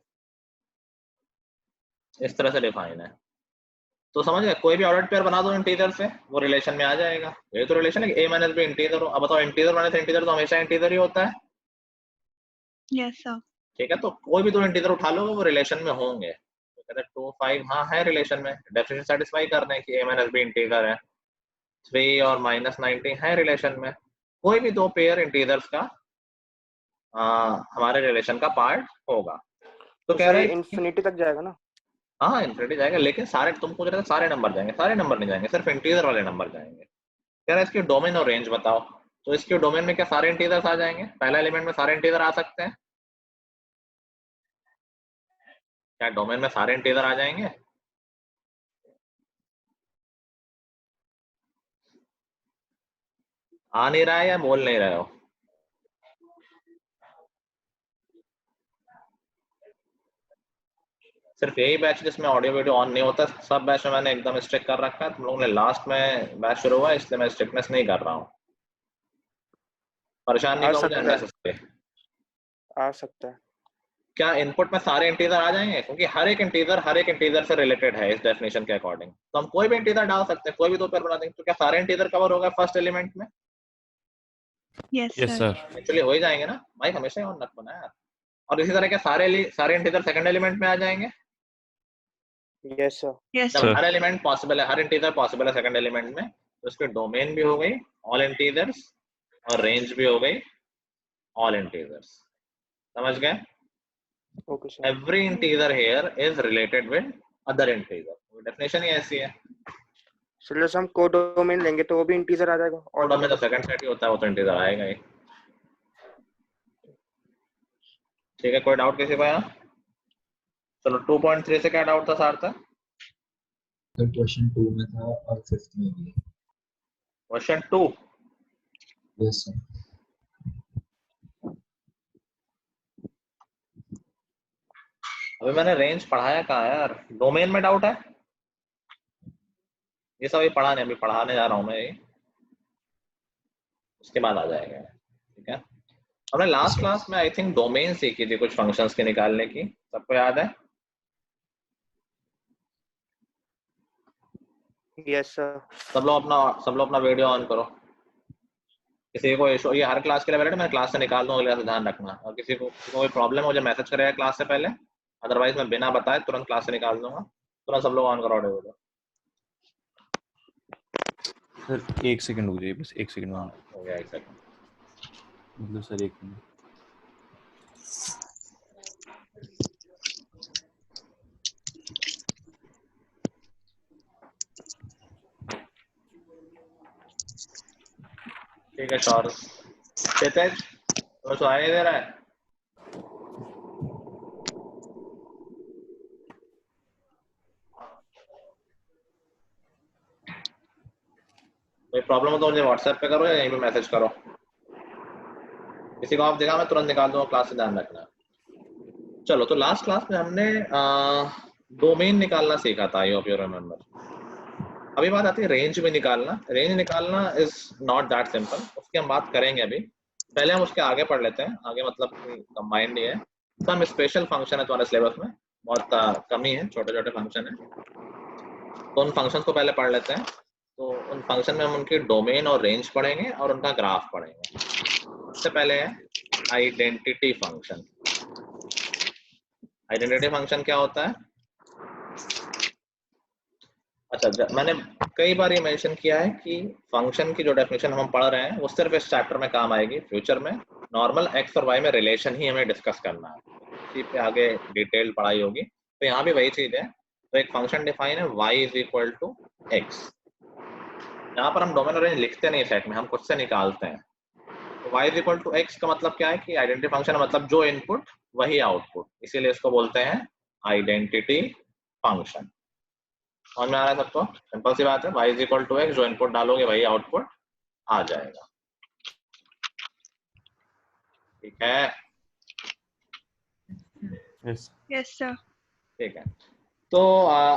इस तरह से डिफाइन है। तो समझ गए, कोई भी ऑर्डर्ड पेयर बना दो इंटीजर से, वो रिलेशन में आ जाएगा। ये तो रिलेशन है कि a माइनस बी इंटीजर हो। अब बताओ, इंटीजर माइनस इंटीजर तो हमेशा इंटीजर ही होता है। Yes sir. ठीक है, तो कोई भी दो इंटीजर उठा लो वो रिलेशन में होंगे। तो कहते हैं 2 5 हाँ है रिलेशन में, डेफिनेशन सेटिस्फाई करने की a माइनस बी इंटीजर है। 3 और -90 है रिलेशन में। कोई भी दो पेयर इंटीजर्स का हमारे रिलेशन का पार्ट होगा। तो कह रहे हैं इंफिनिटी तक जाएगा ना? हाँ इंफिनिटी जाएगा, लेकिन सारे, तुम पूछ रहे थे सारे नंबर जाएंगे, सारे नंबर नहीं जाएंगे, सिर्फ इंटीजर वाले नंबर जाएंगे। कह रहा है इसकी डोमेन और रेंज बताओ। तो इसके डोमेन में क्या सारे इंटीजर्स आ जाएंगे? पहला एलिमेंट में सारे इंटीजर आ सकते हैं? क्या डोमेन में सारे इंटीजर आ जाएंगे? आ नहीं रहा है या बोल नहीं रहे हो? सिर्फ यही बैच जिसमें ऑडियो वीडियो ऑन नहीं होता, सब बैच में मैंने एकदम स्ट्रिक्ट कर रखा है। तुम लोगों ने लास्ट में बैच शुरू हुआ है इसलिए मैं स्ट्रिक्टनेस नहीं कर रहा हूँ। परेशान नहीं करोगे अननेसेसरी? आ सकता है। क्या इनपुट में सारे इंटीजर आ जाएंगे? क्योंकि हर एक इंटीजर से रिलेटेड है इस डेफिनेशन के अकॉर्डिंग। तो हम कोई भी इंटीजर डाल सकते हैं, कोई भी दो पेयर बना देंगे। तो क्या सारे इंटीजर कवर होगा फर्स्ट एलिमेंट में? Yes sir. एक्चुअली हो ही जाएंगे ना, माइक हमेशा ही ऑन रखो ना यार। और इसी तरह के सारे इंटीजर सेकंड एलिमेंट में आ जाएंगे। Yes sir. यस जब सर। हर एलिमेंट पॉसिबल है, हर इंटीजर पॉसिबल है सेकंड एलिमेंट में, तो इसकी डोमेन भी हो गई ऑल इंटीजर्स और रेंज भी हो गई ऑल इंटीजर्स। समझ गए? Okay sir. Every integer here is related with other integer. Definition ही ऐसी है। चलो हम कोडोमेन लेंगे तो वो भी इंटीजर आ जाएगा। कोडोमेन तो सेकंड सेट ही होता है, वो तो इंटीजर आएगा ही। ठीक है, कोई डाउट किसी को यहाँ? चलो 2.3 से क्या डाउट था सार्थक? तो क्वेश्चन 2 में था और 5th में भी। क्वेश्चन 2? Yes sir. अभी मैंने रेंज पढ़ाया कहाँ है यार? डोमेन में डाउट है? ये सब अभी पढ़ा नहीं, अभी पढ़ाने जा रहा हूँ मैं ये, उसके बाद आ जाएगा। ठीक है, हमने लास्ट क्लास में आई थिंक डोमेन सीखी थी कुछ फंक्शंस के निकालने की, सबको याद है? Yes sir. सब लोग अपना वीडियो ऑन करो। किसी को इशू, ये हर क्लास के लिए मैं क्लास से निकाल दूँ, अगले से ध्यान रखना। और किसी को कोई प्रॉब्लम मुझे मैसेज करेगा क्लास से पहले, अदरवाइज मैं बिना बताए तुरंत क्लास से निकाल दूंगा। तुरंत सब लोग ऑन करो ऑडियो। सर 1 सेकंड हो जाइए, बस 1 सेकंड। हो गया 1 सेकंड, मतलब सर 1 मिनट। ठीक है सौरभ। क्षितिज तो सुनाई नहीं दे रहा है? कोई प्रॉब्लम हो तो मुझे व्हाट्सएप पे करो या यहीं पे मैसेज करो। किसी को आप देखा मैं तुरंत निकाल दूंगा क्लास से, ध्यान रखना। चलो, तो लास्ट क्लास में हमने डोमेन निकालना सीखा था, आई होप यू रिमेम्बर। अभी बात आती है रेंज में निकालना। रेंज निकालना इज नॉट दैट सिंपल, उसकी हम बात करेंगे अभी। पहले हम उसके आगे पढ़ लेते हैं। आगे मतलब कंबाइंड ही है, सम स्पेशल फंक्शन है तुम्हारे सिलेबस में, बहुत कमी है, छोटे छोटे फंक्शन है। तो उन फंक्शन को पहले पढ़ लेते हैं। तो उन फंक्शन में हम उनकी डोमेन और रेंज पढ़ेंगे और उनका ग्राफ पढ़ेंगे। सबसे पहले है आइडेंटिटी फंक्शन। आइडेंटिटी फंक्शन क्या होता है? अच्छा, मैंने कई बार ये मेंशन किया है कि फंक्शन की जो डेफिनेशन हम पढ़ रहे हैं वो सिर्फ इस चैप्टर में काम आएगी। फ्यूचर में नॉर्मल एक्स और वाई में रिलेशन ही हमें डिस्कस करना है, इसी पे आगे डिटेल पढ़ाई होगी। तो यहाँ भी वही चीज है। तो एक फंक्शन डिफाइन है y is equal to x. यहाँ पर हम डोमेन और रेंज लिखते नहीं सेट में, हम खुद से निकालते हैं। तो y is equal to x का मतलब क्या है कि आइडेंटिटी फंक्शन मतलब जो इनपुट वही आउटपुट, इसीलिए इसको बोलते हैं आइडेंटिटी फंक्शन। समझ में आ रहा है सबको? सिंपल सी बात है, y is equal to x, जो इनपुट डालोगे वही आउटपुट आ जाएगा। ठीक है? Yes sir. ठीक है। तो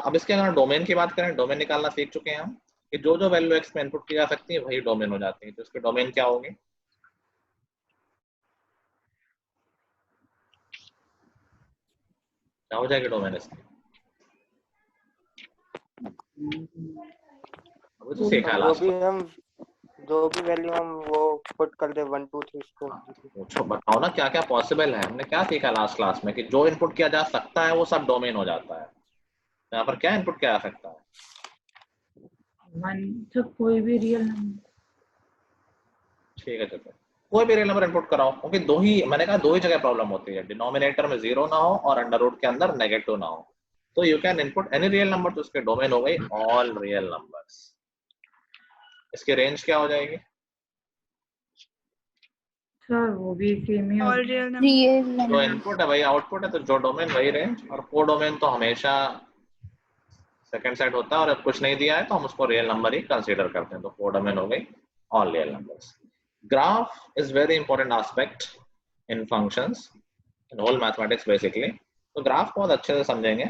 अब इसके अगर डोमेन की बात करें, डोमेन निकालना सीख चुके हैं हम कि जो जो वैल्यू एक्स में इनपुट की जा सकती है वही डोमेन हो जाती है। तो इसके डोमेन क्या होगी? क्या हो जाएगी डोमेन इसकी? अभी तो सीखा लास्ट में। जो भी वैल्यू हम वो पुट कर दे 1 2 3 इसको। पूछो, बताओ ना क्या क्या पॉसिबल है। हमने क्या सीखा लास्ट क्लास में कि जो इनपुट किया जा सकता है वो सब डोमेन हो जाता है। यहाँ पर क्या इनपुट किया जा सकता है? तो कोई भी रियल नंबर। ठीक है, चलो कोई भी रियल नंबर इनपुट कराओ, क्योंकि दो ही, मैंने कहा दो ही जगह प्रॉब्लम होती है, डिनोमिनेटर में 0 ना हो और अंडर रूट के अंदर नेगेटिव ना हो। तो you can input any real number, तो उसके डोमेन हो गई ऑल रियल नंबर्स। इसकी रेंज क्या हो जाएगी? सर वो भी सेम ही ऑल होगा। रियल जो इनपुट है वही आउटपुट है, तो जो डोमेन वही रेंज, और को डोमेन तो हमेशा सेकंड साइड होता है, और अब कुछ नहीं दिया है तो हम उसको रियल नंबर ही कंसीडर करते हैं। तो को डोमेन हो गई all real numbers. Graph is very important aspect in functions, in whole mathematics basically. तो ग्राफ बहुत अच्छे से समझेंगे।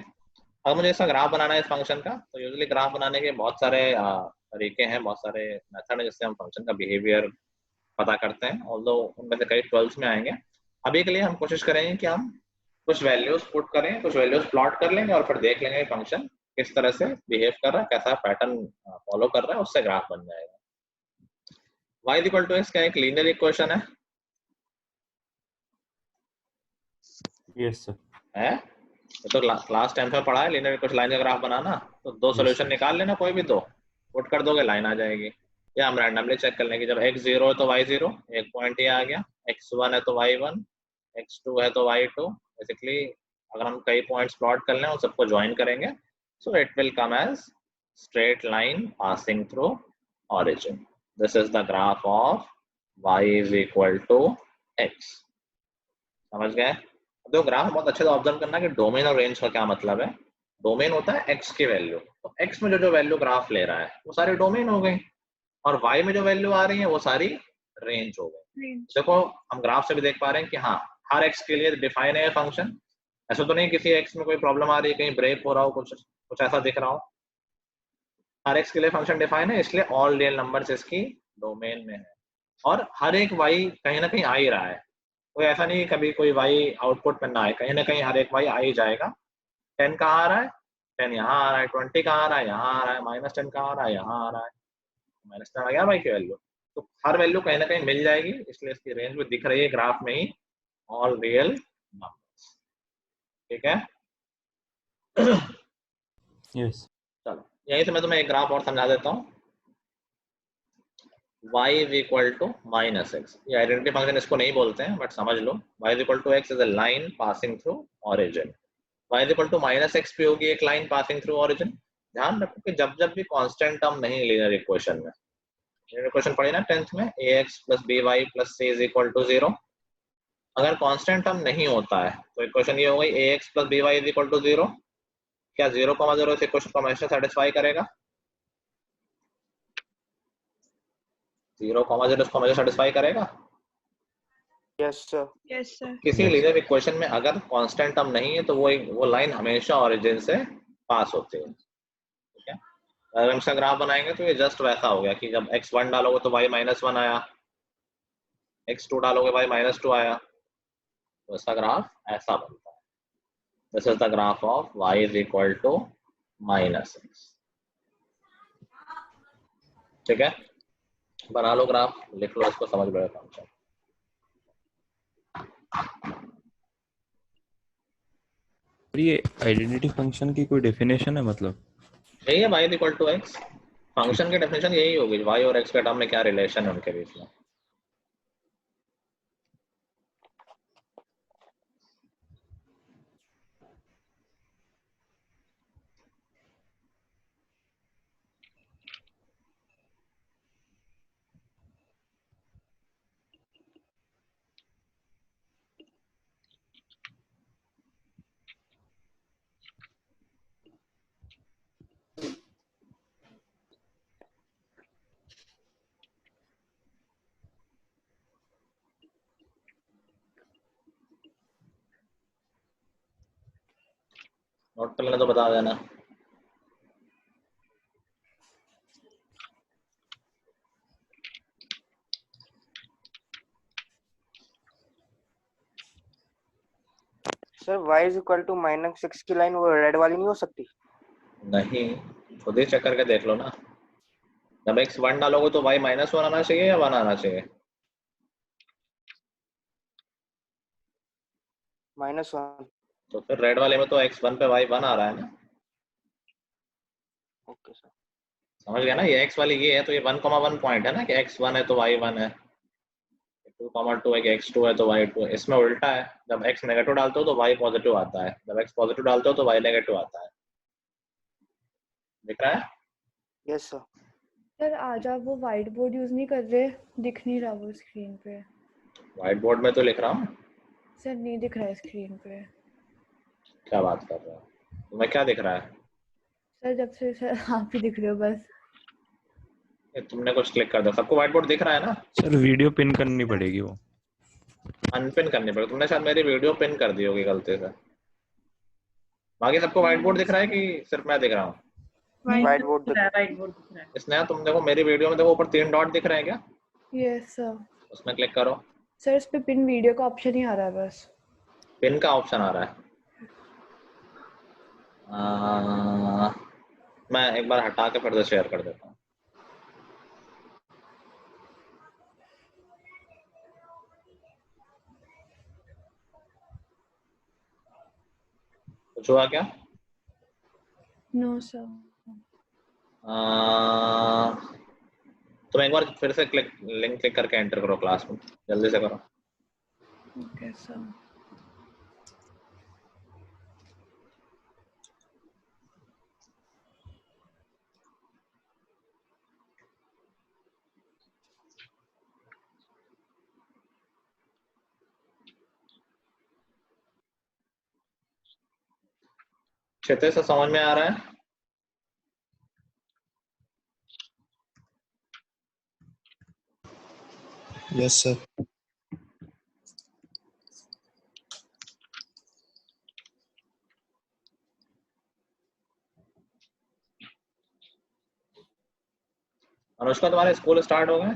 अगर मुझे इसका ग्राफ बनाना है इस फंक्शन का, तो यूजुअली ग्राफ बनाने के बहुत सारे तरीके हैं, बहुत सारे मेथड है जिससे हम फंक्शन का बिहेवियर पता करते हैं। ऑल्दो उनमें से कई 12th में आएंगे। अभी के लिए हम कोशिश करेंगे कि हम कुछ वैल्यूज पुट करें, कुछ वैल्यूज प्लॉट कर लेंगे और फिर देख लेंगे फंक्शन किस तरह से बिहेव कर रहा है, कैसा पैटर्न फॉलो कर रहा है, उससे ग्राफ बन जाएगा। y is equal to x का एक लीनियर इक्वेशन है। Yes sir. है तो क्लास 10th में पढ़ा है लीनियर इक्वेशन, लाइन का ग्राफ बनाना। तो दो सोल्यूशन निकाल लेना, कोई भी दो पुट कर दोगे लाइन आ जाएगी। या हम रैंडमली चेक कर लेंगे, जब x 0 है तो y 0, एक पॉइंट ये आ गया, x 1 है तो y 1, x 2 है तो y 2। बेसिकली अगर हम कई पॉइंट्स प्लॉट कर लें और सबको ज्वाइन करेंगे, so it will come as straight line passing through origin. This is the graph of y is equal to x. समझ गए? तो ग्राफ बहुत अच्छे से ऑब्जर्व करना कि डोमेन और रेंज का क्या मतलब है। डोमेन होता है x की वैल्यू, तो x में जो जो वैल्यू ग्राफ ले रहा है वो सारी डोमेन हो गई, और y में जो वैल्यू आ रही है वो सारी रेंज हो गई। देखो हम ग्राफ से भी देख पा रहे हैं कि हाँ, हर x के लिए डिफाइन है फंक्शन। ऐसा तो नहीं किसी x में कोई प्रॉब्लम आ रही है, कहीं ब्रेक हो रहा हो, कुछ ऐसा दिख रहा हो। हर x के लिए फंक्शन डिफाइन है, इसलिए ऑल रियल नंबर्स इसकी डोमेन में है। और हर एक y कहीं ना कहीं आ ही रहा है, कोई ऐसा नहीं कभी कोई y आउटपुट में ना आए, कहीं ना कहीं हर एक y आ ही जाएगा। 10 कहाँ आ रहा है? 10 यहाँ आ रहा है। 20 कहाँ आ रहा है? यहाँ आ रहा है। -10 कहाँ आ रहा है? यहाँ आ रहा है। -10 आ गया y की वैल्यू, तो हर वैल्यू कहीं ना कहीं मिल जाएगी, इसलिए इसकी रेंज में दिख रही है ग्राफ में ही ऑल रियल नंबर्स। ठीक है? यस। चलो यहीं से मैं तुम्हें एक ग्राफ और समझा देता हूँ। y is equal to -x, ये आइडेंटिटी फंक्शन इसको नहीं बोलते हैं, बट समझ लो y is equal to x is a line passing through origin. y is equal to -x भी होगी एक लाइन पासिंग थ्रू origin। ध्यान रखो कि जब जब भी कांस्टेंट टर्म नहीं लीनियर इक्वेशन में, लीनियर इक्वेशन पढ़ी ना 10th में, ax + by + c = 0, अगर कांस्टेंट टर्म नहीं होता है तो इक्वेशन ये हो गई ax + by = 0। क्या 0,0 इस इक्वेशन को हमेशा सेटिस्फाई करेगा? 0,0 इसको हमेशा सेटिस्फाई करेगा? Yes sir. Yes sir. किसी लीनियर इक्वेशन में अगर कांस्टेंट टर्म नहीं है तो वो लाइन हमेशा ओरिजिन से पास होती है। ठीक है? अगर हम इसका ग्राफ बनाएंगे तो ये जस्ट वैसा हो गया कि जब x1 डालोगे तो y -1 आया, x2 डालोगे y -2 आया, तो इसका ग्राफ ऐसा बनता है। This is the graph of y is equal to -x। ठीक है, बना लो ग्राफ, लिख लो इसको, समझ लो फंक्शन। ये आइडेंटिटी फंक्शन की कोई डेफिनेशन है मतलब? यही है y is equal to x। Function की डेफिनेशन यही होगी, y और x के टर्म में क्या रिलेशन है उनके बीच में। नोट कर लेना तो बता देना। Sir y is equal to -6 की लाइन वो रेड वाली नहीं हो सकती? नहीं, खुद ही चेक करके देख लो ना। जब x1 डालोगे तो y -1 आना चाहिए या 1 आना चाहिए? -1। तो फिर रेड वाले में तो x1 पे y 1 आ रहा है ना। Okay sir. समझ गया ना, ये x वाली ये है तो ये 1,1 पॉइंट है ना कि x1 है तो y 1 है, 2,2 है कि x2 है तो y 2 है। इसमें उल्टा है, जब x नेगेटिव डालते हो तो y पॉजिटिव आता है, जब x पॉजिटिव डालते हो तो y नेगेटिव आता है। दिख रहा है? Yes sir. सर आज आप वो व्हाइट बोर्ड यूज नहीं कर रहे, दिख नहीं रहा वो स्क्रीन पे। व्हाइट बोर्ड में तो लिख रहा हूँ। सर नहीं दिख रहा है स्क्रीन पे। क्या बात कर रहे हो? तुम्हें क्या दिख रहा है? सर जब से सर आप ही दिख रहे हो बस। ये तुमने कुछ क्लिक कर दिया, सबको व्हाइट बोर्ड दिख रहा है ना? सर वीडियो पिन करनी पड़ेगी वो। अनपिन करनी पड़ेगी, तुमने शायद मेरी वीडियो पिन कर दी होगी गलती से। बाकी सबको व्हाइट बोर्ड दिख रहा है कि सिर्फ मैं दिख रहा हूँ? व्हाइट बोर्ड दिख रहा है। इसने तुम देखो मेरी वीडियो में, देखो ऊपर 3 डॉट दिख रहे हैं क्या? Yes sir. उसमें क्लिक करो। सर इस पे पिन वीडियो का ऑप्शन ही आ रहा है बस। पिन का ऑप्शन आ रहा है। मैं एक बार हटा के फिर से शेयर कर देता हूँ। कुछ हुआ क्या? No sir. तुम एक बार फिर से लिंक क्लिक करके एंटर करो क्लास में, जल्दी से करो। Okay sir. क्षेत्र से समझ में आ रहा है? Yes sir. अनुष्का तुम्हारे स्कूल स्टार्ट हो गए?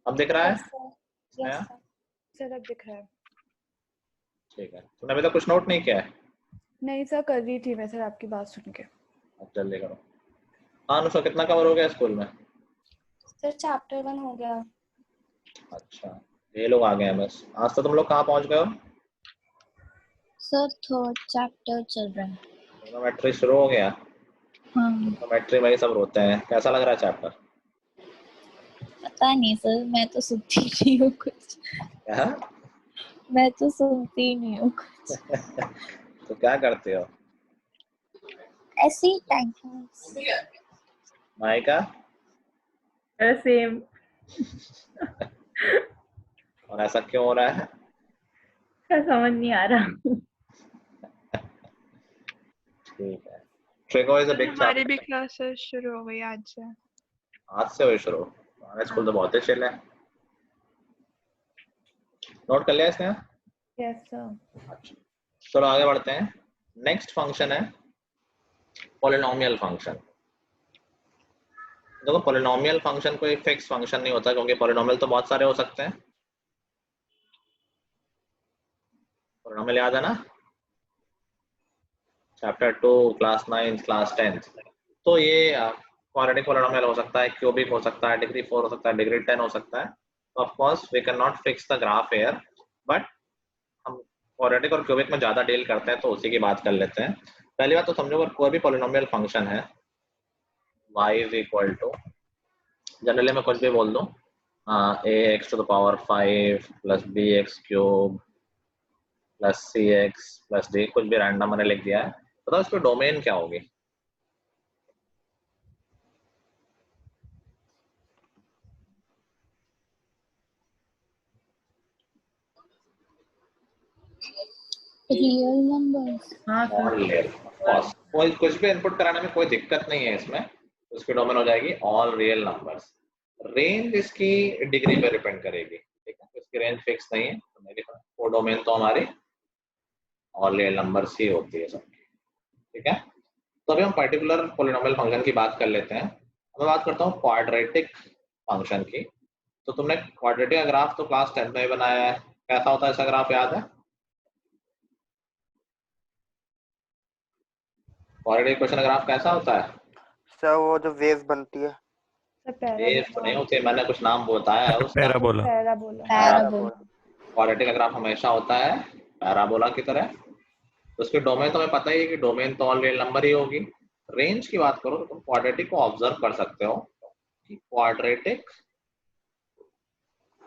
अब दिख रहा है? Yes sir. सर अब दिख रहा है। ठीक है, तुमने अभी तक कुछ नोट नहीं किया है? नहीं सर कर रही थी मैं सर आपकी बात सुन के। अब जल्दी करो। हाँ अनुष्का, कितना कवर हो गया स्कूल में? सर चैप्टर 1 हो गया। अच्छा, ये लोग आ गए हैं बस। आज तो तुम लोग कहाँ पहुँच गए हो? सर 3rd चैप्टर चल रहा है। ट्रिग्नोमेट्री शुरू हो गया? हाँ। ट्रिग्नोमेट्री में ही सब रोते हैं। कैसा लग रहा है चैप्टर? पता नहीं सर, मैं तो सुनती नहीं हूँ कुछ। क्या? मैं तो सुनती नहीं हूँ कुछ। तो क्या करते हो? ऐसे ही टाइम पास। माइका? सेम। और ऐसा क्यों हो रहा है? समझ नहीं आ रहा। ठीक है। ट्रिगो इज अ बिग हमारी चैप्टर। भी क्लासेस शुरू हो गई आज से। आज से हुई शुरू? हमारा स्कूल तो बहुत ही चिल है। नोट कर लिया इसने? Yes sir. अच्छा, चलो आगे बढ़ते हैं। नेक्स्ट फंक्शन है पॉलिनोमियल फंक्शन। देखो पॉलिनोमियल फंक्शन कोई फिक्स फंक्शन नहीं होता, क्योंकि पॉलिनोमियल तो बहुत सारे हो सकते हैं। पॉलिनोमियल याद है ना, चैप्टर 2 क्लास 9 क्लास 10। तो ये क्वाड्रेटिक पॉलिनोमियल हो सकता है, क्यूबिक हो सकता है, डिग्री 4 हो सकता है, डिग्री 10 हो सकता है। तो of course we can not fix the graph here, but हम क्वाड्रेटिक और क्यूबिक में ज्यादा डील करते हैं तो उसी की बात कर लेते हैं। पहली बात तो समझो, अगर कोई भी पॉलिनोमियल फंक्शन है y is equal to, generally मैं कुछ भी बोल दूं, ax to the power 5 plus bx cube plus cx plus d, कुछ भी रैंडम मैंने लिख दिया है, बताओ इसकी डोमेन क्या होगी? Real numbers. हाँ और सर। रियल, कोई कुछ भी इनपुट कराने में कोई दिक्कत नहीं है इसमें, उसकी डोमेन हो जाएगी ऑल रियल नंबर्स। रेंज इसकी डिग्री पे डिपेंड करेगी, ठीक है, इसकी रेंज फिक्स नहीं है, तो मैं लिख रहा हूं वो डोमेन तो हमारी ऑल रियल नंबर्स ही होती है सबकी, ठीक है। तो अभी हम पर्टिकुलर पॉलिनोमियल फंक्शन की बात कर लेते हैं। मैं बात करता हूँ क्वाड्रेटिक फंक्शन की। तो तुमने क्वाड्रेटिक का ग्राफ तो क्लास 10 में ही बनाया है, कैसा होता है ऐसा ग्राफ याद है? क्वाड्रेटिक क्वेश्चन ग्राफ कैसा होता है? सर वो जो वेव बनती है। वेव तो नहीं होती, मैंने कुछ नाम बताया है उसका। पैराबोला। पैराबोला। क्वाड्रेटिक का ग्राफ हमेशा होता है पैराबोला की तरह। तो उसके डोमेन तो हमें पता ही है कि डोमेन तो ऑल रियल नंबर ही होगी। रेंज की बात करो तो तुम क्वाड्रेटिक को ऑब्जर्व कर सकते हो कि क्वाड्रेटिक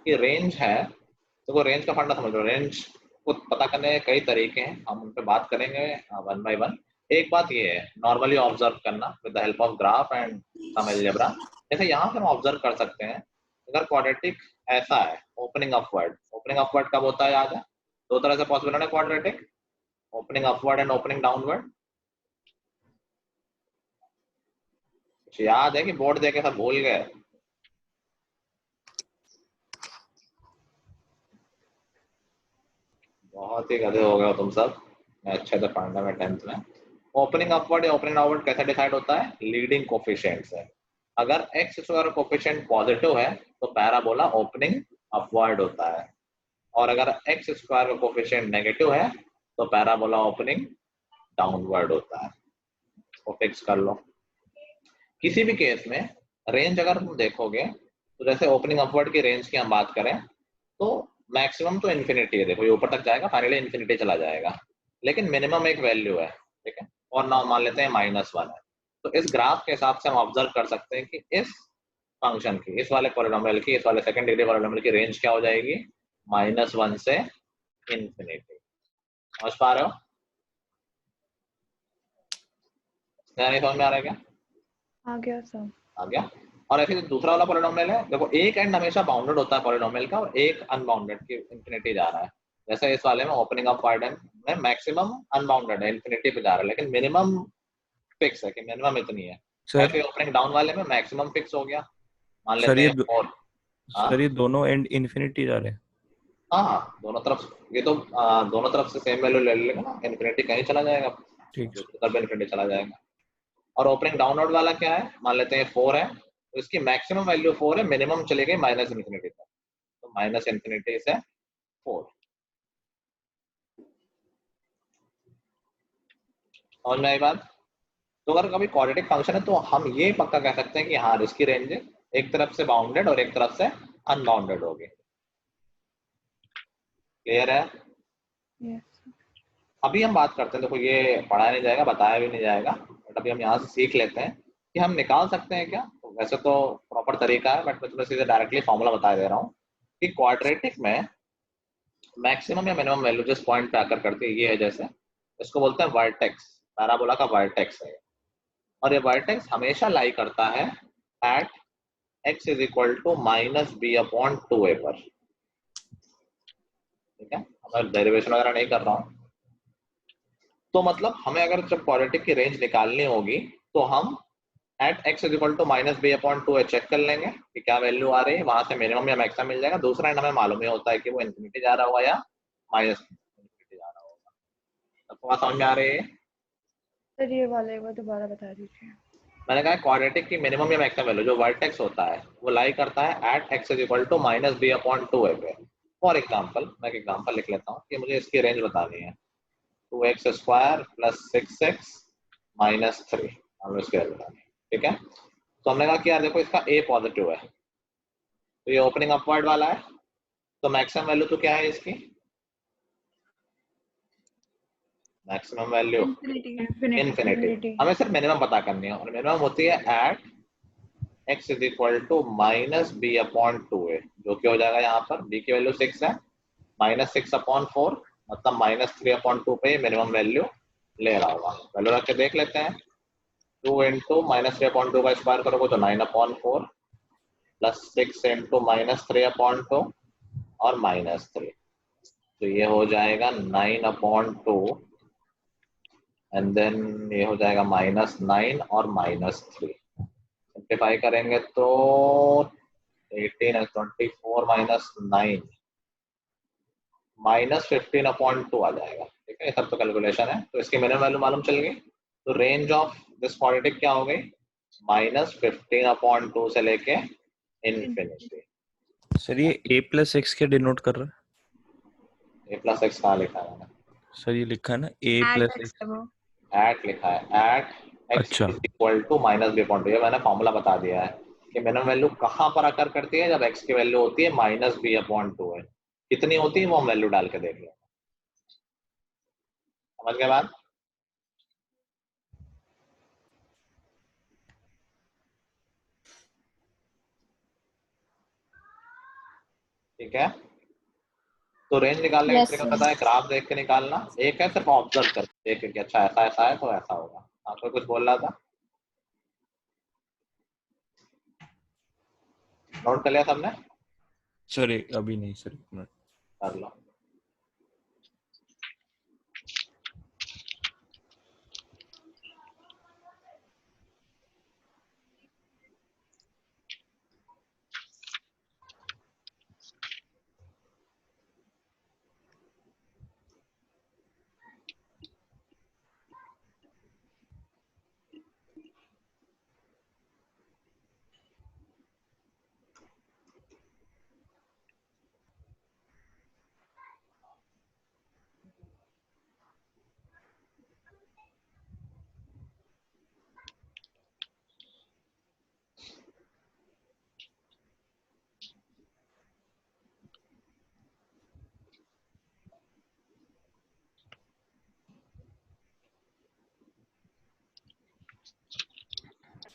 की रेंज है। तो वो रेंज का फंडा समझ लो, रेंज को पता करने के कई तरीके हैं, हम उन पर बात करेंगे वन बाय वन। एक बात ये है नॉर्मली ऑब्जर्व करना with the help of graph and some algebra. जैसे यहाँ से हम ऑब्जर्व कर सकते हैं, अगर क्वाड्रेटिक ऐसा है, ओपनिंग अपवर्ड कब होता है याद है? दो तरह से पॉसिबल है quadratic, opening upward and opening downward. याद है कि बोर्ड देके सब भूल गए? बहुत ही गधे हो गए तुम सब, मैं अच्छे से पढ़ना में 10th में। ओपनिंग अपवर्ड या ओपनिंग डाउनवर्ड कैसे डिसाइड होता है? लीडिंग कोफिशिएंट से। अगर एक्स स्क्वायर कोफिशिएंट पॉजिटिव है तो पैराबोला ओपनिंग अपवर्ड होता है, और अगर एक्स स्क्वायर का कोफिशिएंट नेगेटिव है तो पैराबोला ओपनिंग डाउनवर्ड होता है। तो फिक्स कर लो। किसी भी केस में रेंज अगर तुम देखोगे तो जैसे ओपनिंग अपवर्ड की रेंज की हम बात करें तो मैक्सिमम तो इन्फिनिटी है, देखो ये ऊपर तक जाएगा, फाइनली इन्फिनिटी चला जाएगा, लेकिन मिनिमम एक वैल्यू है, ठीक है, और ना मान लेते हैं -1 है। तो इस ग्राफ के हिसाब से हम ऑब्जर्व कर सकते हैं कि इस फंक्शन की, इस वाले पॉलिनोमियल की, इस वाले सेकंड डिग्री पॉलिनोमियल की रेंज क्या हो जाएगी? -1 से इन्फिनिटी। समझ पा रहे हो? नहीं समझ में आ रहा है क्या? आ गया सर। आ गया। और ऐसे दूसरा वाला पॉलिनोमियल है, देखो एक एंड हमेशा बाउंडेड होता है पॉलिनोमियल का और एक अनबाउंडेड की इन्फिनिटी जा रहा है। जैसे इस वाले में ओपनिंग अपवर्ड में मैक्सिमम अनबाउंडेड है, इन्फिनिटी पे जा रहा है, लेकिन मिनिमम फिक्स है कि मिनिमम इतनी है। ऐसे ओपनिंग डाउन वाले में मैक्सिमम फिक्स हो गया, मान लेते हैं 4। सर ये दोनों एंड इन्फिनिटी जा रहे हैं। हाँ दोनों तरफ, ये तो दोनों तरफ से सेम वैल्यू ले लेगा ना, इन्फिनिटी कहीं चला जाएगा, ठीक है। तब इन्फिनिटी चला जाएगा। और ओपनिंग डाउनवर्ड वाला क्या है, मान लेते हैं 4 है, तो इसकी मैक्सिमम वैल्यू 4 है, मिनिमम चली गई -इन्फिनिटी तक, तो -इन्फिनिटी से 4। समझ में आई बात? तो अगर कभी क्वाड्रेटिक फंक्शन है तो हम ये पक्का कह सकते हैं कि हाँ इसकी रेंज एक तरफ से बाउंडेड और एक तरफ से अनबाउंडेड होगी। क्लियर है? यस। अभी हम बात करते हैं, देखो ये पढ़ाया नहीं जाएगा, बताया भी नहीं जाएगा, बट अभी हम यहाँ से सीख लेते हैं कि हम निकाल सकते हैं क्या। तो वैसे तो प्रॉपर तरीका है, बट मैं तुम्हें सीधे डायरेक्टली फॉर्मूला बता दे रहा हूँ कि क्वाड्रेटिक में मैक्सिमम या मिनिमम वैल्यू जिस पॉइंट पे आकर करती है ये है, जैसे इसको बोलते हैं वर्टेक्स, पैराबोला का वर्टेक्स है, और ये वर्टेक्स हमेशा लाई करता है at x is equal to -b/2a पर, ठीक है। मैं डेरिवेशन वगैरह नहीं कर रहा हूँ। तो मतलब हमें अगर जब क्वाड्रेटिक की रेंज निकालनी होगी तो हम at x is equal to -b/2a check कर लेंगे कि क्या वैल्यू आ रही है, वहां से मिनिमम या मैक्सिमम मिल जाएगा। दूसरा एंड हमें मालूम ही होता है कि वो इन्फिनिटी जा रहा होगा या -इन्फिनिटी जा रहा होगा। सबको बात समझ में आ रही है? सर ये वाला एक बार दोबारा बता दीजिए। मैंने कहा क्वाड्रेटिक की मिनिमम या मैक्सिमम वैल्यू जो वर्टेक्स होता है वो लाई करता है at x is equal to minus b upon 2a पे। फॉर एग्जाम्पल मैं एक एग्जाम्पल लिख लेता हूँ कि मुझे इसकी रेंज बतानी है 2x square plus 6x minus 3, हमें इसकी रेंज बतानी है। ठीक है, तो हमने कहा कि यार देखो इसका a पॉजिटिव है तो ये ओपनिंग अपवर्ड वाला है, तो मैक्सिमम वैल्यू तो क्या है इसकी, मैक्सिमम वैल्यू इन्फिनिटी। हमें सिर्फ मिनिमम पता करनी है और मिनिमम होती है at x is equal to minus b upon 2a, जो कि हो जाएगा यहाँ पर b की वैल्यू 6 है, माइनस 6 अपॉन 4 मतलब माइनस 3 अपॉन 2 पे मिनिमम वैल्यू ले रहा होगा। वैल्यू रख के देख लेते हैं, 2 इंटू माइनस 3 अपॉन 2 का स्क्वायर करोगे तो 9 upon 4 plus 6 into minus 3 upon 2 और माइनस 3, तो ये हो जाएगा 9 अपॉन 2 एंड देन ये हो जाएगा माइनस 9 और माइनस 3। सिंप्लीफाई करेंगे तो 18 and 24 माइनस 9 माइनस 15 अपॉन 2 आ जाएगा। ठीक है, ये सब तो कैलकुलेशन है, तो इसकी मिनिमम वैल्यू मालूम चल गई। तो रेंज ऑफ दिस क्वाड्रेटिक क्या हो गई, माइनस 15 अपॉन 2 से लेके इनफिनिटी। सर ये a प्लस एक्स क्या डिनोट कर रहा है? ए प्लस एक्स कहाँ लिखा है मैंने? सर ये लिखा है ना a प्लस एक्स, एट लिखा है, at x is equal to minus b upon 2। ये मैंने फॉर्मूला बता दिया है कि मिनिमम वैल्यू कहाँ पर आकर करती है, जब x की वैल्यू होती है माइनस बी अपॉन 2 है। कितनी होती है वो हम वैल्यू डाल के देख लेंगे। समझ गए बात? ठीक है, तो रेंज निकालने का तरीका पता है, ग्राफ देख के निकालना। एक है सिर्फ ऑब्जर्व कर देख के अच्छा ऐसा ऐसा है तो ऐसा होगा। आपको कुछ बोल रहा था, नोट कर लिया सबने? सर अभी नहीं सर, एक मिनट कर लो।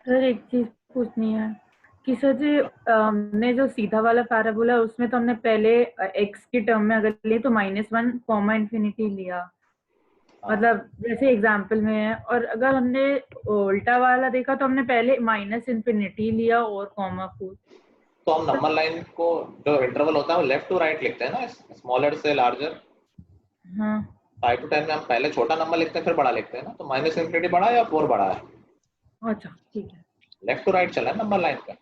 सर एक चीज पूछनी है कि सर जी हमने जो सीधा वाला पैराबोला उसमें तो हमने पहले x की टर्म में अगर लिए तो -1 कॉमा इन्फिनिटी लिया, मतलब जैसे एग्जाम्पल में है, और अगर हमने उल्टा वाला देखा तो हमने पहले माइनस इन्फिनिटी लिया और कॉमा 4। तो हम नंबर लाइन को जो इंटरवल होता है वो लेफ्ट टू राइट लिखते हैं ना, स्मॉलर से लार्जर। हाँ 5 to 10 में हम पहले छोटा नंबर लिखते हैं फिर बड़ा लिखते हैं ना, तो माइनस इन्फिनिटी बड़ा है या 4 बड़ा है? अच्छा ठीक है, लेफ्ट टू राइट चला है नंबर लाइन का।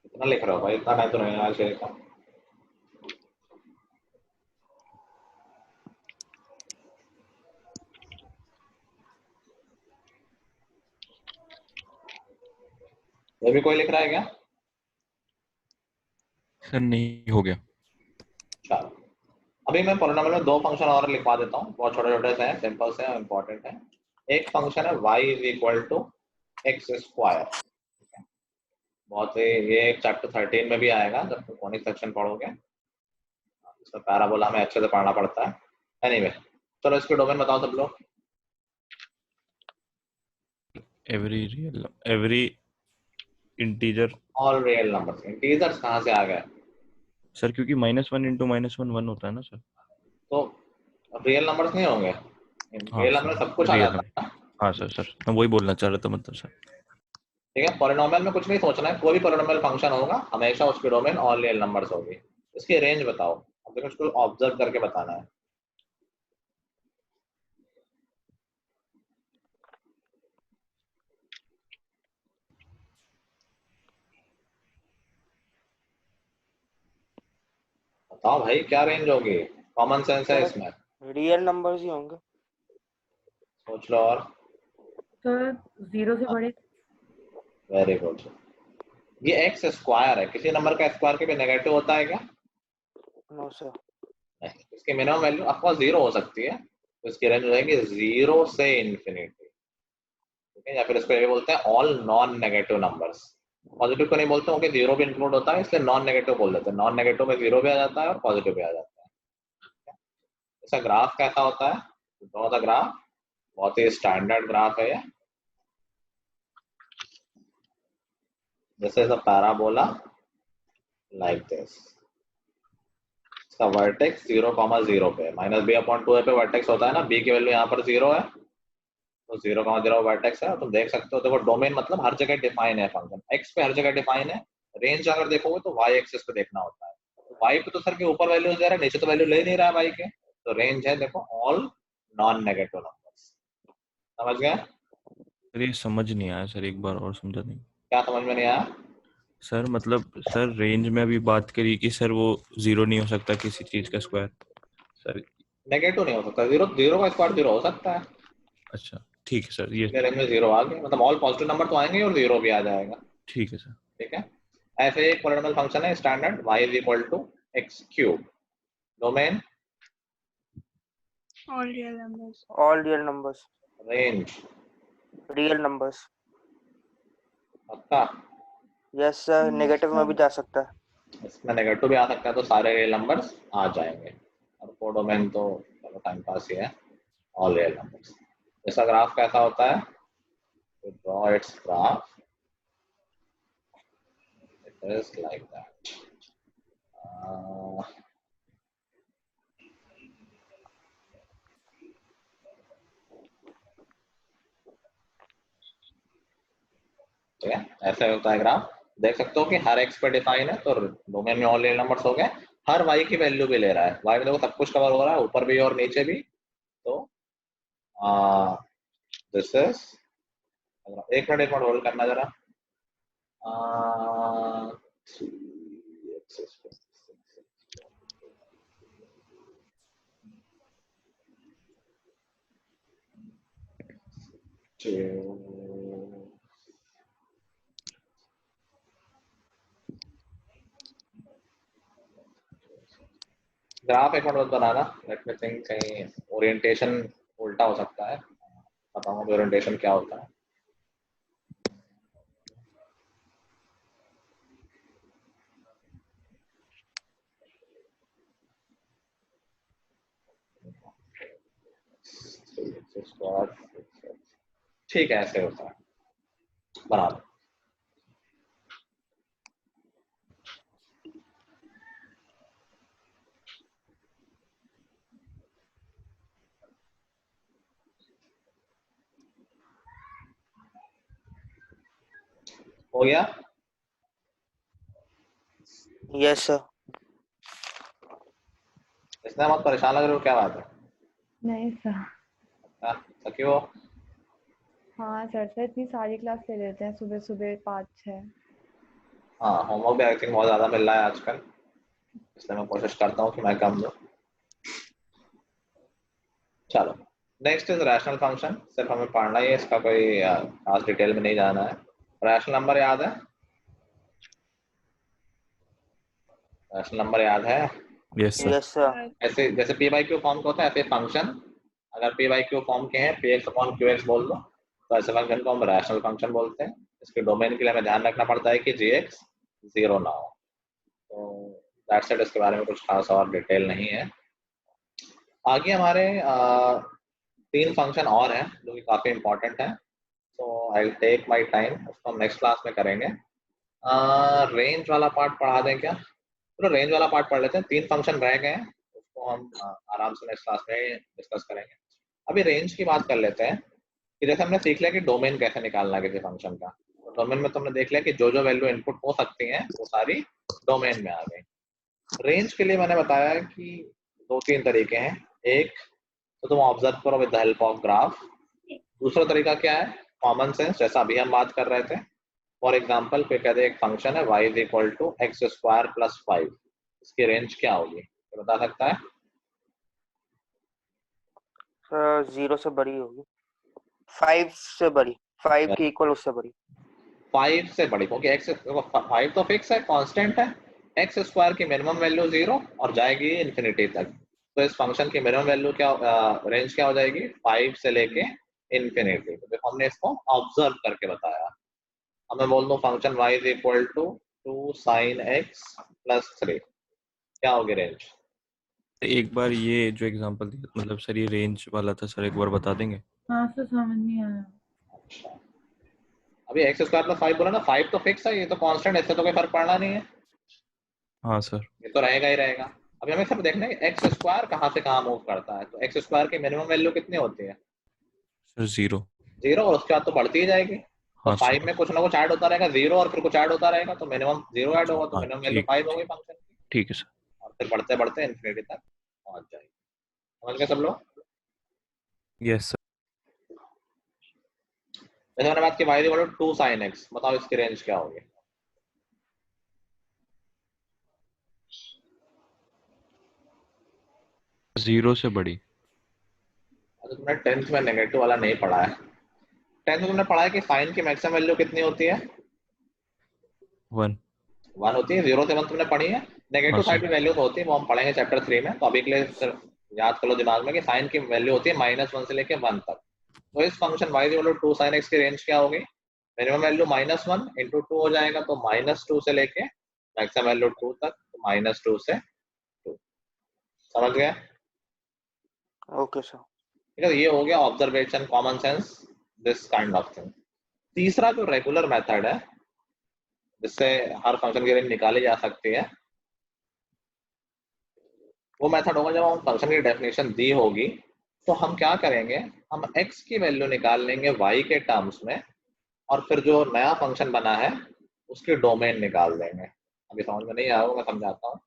कितना लिख रहे हो भाई, इतना टाइम तो नहीं आज का। ये भी कोई लिख रहा है क्या? सर नहीं हो गया। चलो अभी मैं पॉलिनोमियल में 2 फंक्शन और लिखवा देता हूँ, बहुत छोटे छोटे से हैं, सिंपल से हैं, इंपॉर्टेंट हैं। एक फंक्शन है y is equal to x square. बहुत ही ये चैप्टर 13 में भी आएगा जब तुम कॉनिक सेक्शन पढ़ोगे, इसमें पैराबोला हमें अच्छे से पढ़ना पड़ता है। एनीवे चलो इसके डोमेन बताओ सब लोग। Every integer. All real numbers. Integers कहाँ से आ गए सर क्योंकि -1 इंटू -1 1 होता है ना सर। तो रियल नंबर्स नहीं होंगे? हाँ रियल नंबर सर, सब कुछ आ रियल जाता है ना। हाँ सर मैं वही बोलना चाह रहा था मतलब सर। ठीक है, पॉलिनोमियल में कुछ नहीं सोचना है, कोई भी पॉलिनोमियल फंक्शन होगा हमेशा उसकी डोमेन ऑल रियल नंबर्स होगी। इसकी रेंज बताओ, अब देखो इसको ऑब्जर्व करके बताना है। बताओ भाई क्या रेंज होगी, कॉमन सेंस है इसमें। रियल नंबर्स ही होंगे। सोच लो और। सर 0 से बड़े। Very good. ये एक्स स्क्वायर है, किसी नंबर का स्क्वायर के भी नेगेटिव होता है क्या? No sir. नहीं। इसकी मिनिमम वैल्यू ऑफकोर्स 0 हो सकती है, तो इसकी रेंज हो जाएगी 0 से इंफिनिटी। ठीक है, या फिर इसको ये बोलते हैं all non negative numbers. Positive को नहीं बोलते क्योंकि 0 भी इंक्लूड होता है, इसलिए नॉन नेगेटिव बोल देते हैं। नॉन नेगेटिव में 0 भी आ जाता है और पॉजिटिव भी आ जाता है। इसका ग्राफ कैसा होता है? Draw the graph. बहुत ही स्टैंडर्ड ग्राफ है ये। This is a parabola like this. इसका वर्टेक्स 0,0 पे -b/2 पे वर्टेक्स होता है ना, b की वैल्यू यहाँ पर 0 है तो 0,0 वर्टेक्स है। तुम देख सकते हो, देखो डोमेन मतलब हर जगह डिफाइन है, फंक्शन x पे हर जगह डिफाइन है। रेंज अगर देखोगे तो y एक्सिस पे देखना होता है। तो y पे तो सर के ऊपर वैल्यू दे रहा है, नीचे तो वैल्यू ले नहीं रहा है y के, तो रेंज है देखो ऑल नॉन नेगेटिव नंबर्स। समझ गए? सर ये समझ नहीं आया सर, एक बार और समझा नहीं। क्या समझ में नहीं आया? सर मतलब सर रेंज में अभी बात करी कि सर वो 0 नहीं हो सकता किसी चीज का स्क्वायर सर। नेगेटिव नहीं हो सकता, 0 का स्क्वायर 0 हो सकता है। अच्छा ठीक है सर, ये रेंज में 0 आ गया मतलब ऑल पॉजिटिव नंबर तो आएंगे और 0 भी आ जाएगा। ठीक है सर। ठीक है, ऐसे एक पॉलिनोमियल फंक्शन है standard y is equal to x cube. Domain All real numbers. All real numbers. Range real numbers. पक्का? यस सर, नेगेटिव में भी जा सकता है। इसमें नेगेटिव भी आ सकता है तो सारे रियल नंबर्स आ जाएंगे। और को डोमेन तो चलो टाइम पास ही है, ऑल रियल नंबर्स। इसका ग्राफ कैसा होता है? to draw its graph it is like that. ठीक है, ऐसे होता है ग्राफ। देख सकते हो कि हर x पे डिफाइन है तो डोमेन में ऑल रियल नंबर्स हो गए। हर y की वैल्यू भी ले रहा है, y में देखो सब कुछ कवर हो रहा है, ऊपर भी और नीचे भी। तो दिस इज, एक मिनट होल्ड करना जरा। ग्राफ एक मिनट बनाना, लेट मी थिंक, कहीं ओरिएंटेशन उल्टा हो सकता है, बताऊंगा ओरिएंटेशन क्या होता है। ठीक है, ऐसे होता है, बना दो। हो गया? Yes sir. इसमें मत परेशान लग रहे हो, क्या बात है? नहीं सर। सकी हो? हाँ सर इतनी सारी क्लास ले लेते हैं सुबह सुबह 5-6। हाँ, होमवर्क भी आई थिंक बहुत ज्यादा मिल रहा है आजकल, इसलिए मैं कोशिश करता हूँ कि मैं कम दूं। चलो, नेक्स्ट इज रैशनल फंक्शन। सिर्फ हमें पढ़ना ही है, इसका कोई खास डिटेल में नहीं जाना है। रैशनल नंबर याद है? रैशनल नंबर याद है? Yes sir. Yes sir. ऐसे जैसे p/q फॉर्म का होता है, ऐसे फंक्शन अगर पी बाई क्यू फॉर्म के हैं P x upon Q x बोल दो तो ऐसे फंक्शन को हम रैशनल फंक्शन बोलते हैं। इसके डोमेन के लिए हमें ध्यान रखना पड़ता है कि जी एक्स 0 ना हो। तो दैट्स इट, इसके बारे में कुछ खास और डिटेल नहीं है। आगे हमारे 3 फंक्शन और हैं जो कि काफ़ी इंपॉर्टेंट हैं। So I will take my time, उसको हम नेक्स्ट क्लास में करेंगे। रेंज वाला पार्ट पढ़ा दें क्या? तो रेंज वाला पार्ट पढ़ लेते हैं। 3 फंक्शन रह गए हैं, उसको हम आराम से नेक्स्ट क्लास में डिस्कस करेंगे। अभी रेंज की बात कर लेते हैं कि जैसे हमने सीख लिया कि डोमेन कैसे निकालना है किसी फंक्शन का। तो डोमेन में तुमने देख लिया कि जो जो वैल्यू इनपुट हो सकती हैं वो सारी डोमेन में आ गई। रेंज के लिए मैंने बताया कि 2-3 तरीके हैं। एक तो तुम ऑब्जर्व करो with the help of graph. दूसरा तरीका क्या है? कॉमन सेंस, जैसा अभी हम बात कर रहे थे। फॉर एग्जाम्पल कोई कहते हैं एक फंक्शन है y is equal to x square plus 5, इसकी रेंज क्या होगी तो बता सकता है? 0 से बड़ी होगी, 5 से बड़ी, 5 की इक्वल उससे बड़ी। 5 से बड़ी क्योंकि x 5 तो फिक्स है, कांस्टेंट है। एक्स स्क्वायर की मिनिमम वैल्यू 0 और जाएगी इन्फिनिटी तक। तो इस फंक्शन की मिनिमम वैल्यू क्या, रेंज क्या हो जाएगी? 5 से लेके इन्फिनिटी। तो हमने इसको ऑब्जर्व करके बताया। अब मैं बोल दूं function y is equal to 2 sin x plus 3, क्या होगी रेंज? एक बार ये जो एग्जांपल दिया मतलब सर ये रेंज वाला था सर, एक बार बता देंगे? हाँ सर समझ नहीं आया। अच्छा, अभी एक्स स्क्वायर प्लस 5 बोला ना, 5 तो फिक्स है, ये तो कांस्टेंट है, इससे तो कोई फर्क पड़ना नहीं है। हाँ सर। ये तो रहेगा ही रहेगा। अभी हमें सिर्फ देखना है कि एक्स स्क्वायर कहाँ से कहाँ मूव करता है। तो एक्स स्क्वायर की मिनिमम वैल्यू कितनी होती है? सर 0। 0, और उसके बाद तो बढ़ती ही जाएगी। तो हाँ 5 सर। में कुछ ना कुछ ऐड होता रहेगा, 0 और फिर कुछ ऐड होता रहेगा, तो मिनिमम 0 ऐड होगा, तो हाँ मिनिमम वैल्यू 5 हो गई फंक्शन की, ठीक है सर। और फिर बढ़ते बढ़ते इन्फिनिटी तक पहुंच जाएगी। समझ गए सब लोग? Yes sir. जैसे मैंने बात की y equal to 2 sin x, बताओ इसकी रेंज क्या होगी? 0 से बड़ी। तो तुमने 10th में नेगेटिव वाला नहीं पढ़ा है। 10th में तुमने पढ़ा है कि साइन की मैक्सिमम वैल्यू कितनी होती है? 1। 1 होती है। 0 से 1 तुमने पढ़ी है। Negative side sir. में वैल्यूज होती है, वो हम पढ़ेंगे चैप्टर 3 में। तो अभी के लिए सिर्फ याद कर लो दिमाग में कि साइन की वैल्यू होती है -1 से लेके 1 तक। तो इस function y equal to 2 sin x की रेंज क्या होगी? मिनिमम वैल्यू -1 इंटू 2 हो जाएगा, तो -2 से लेके मैक्सिमम वैल्यू 2 तक, तो -2 से 2। समझ गया? Okay sir. ठीक है, ये हो गया observation, common sense, this kind of thing. तीसरा जो रेगुलर मेथड है जिससे हर फंक्शन की रेंज निकाली जा सकती है, वो मेथड होगा जब हम फंक्शन की डेफिनेशन दी होगी तो हम क्या करेंगे, हम x की वैल्यू निकाल लेंगे y के टर्म्स में, और फिर जो नया फंक्शन बना है उसकी डोमेन निकाल देंगे। अभी समझ में नहीं आया होगा, मैं समझाता हूँ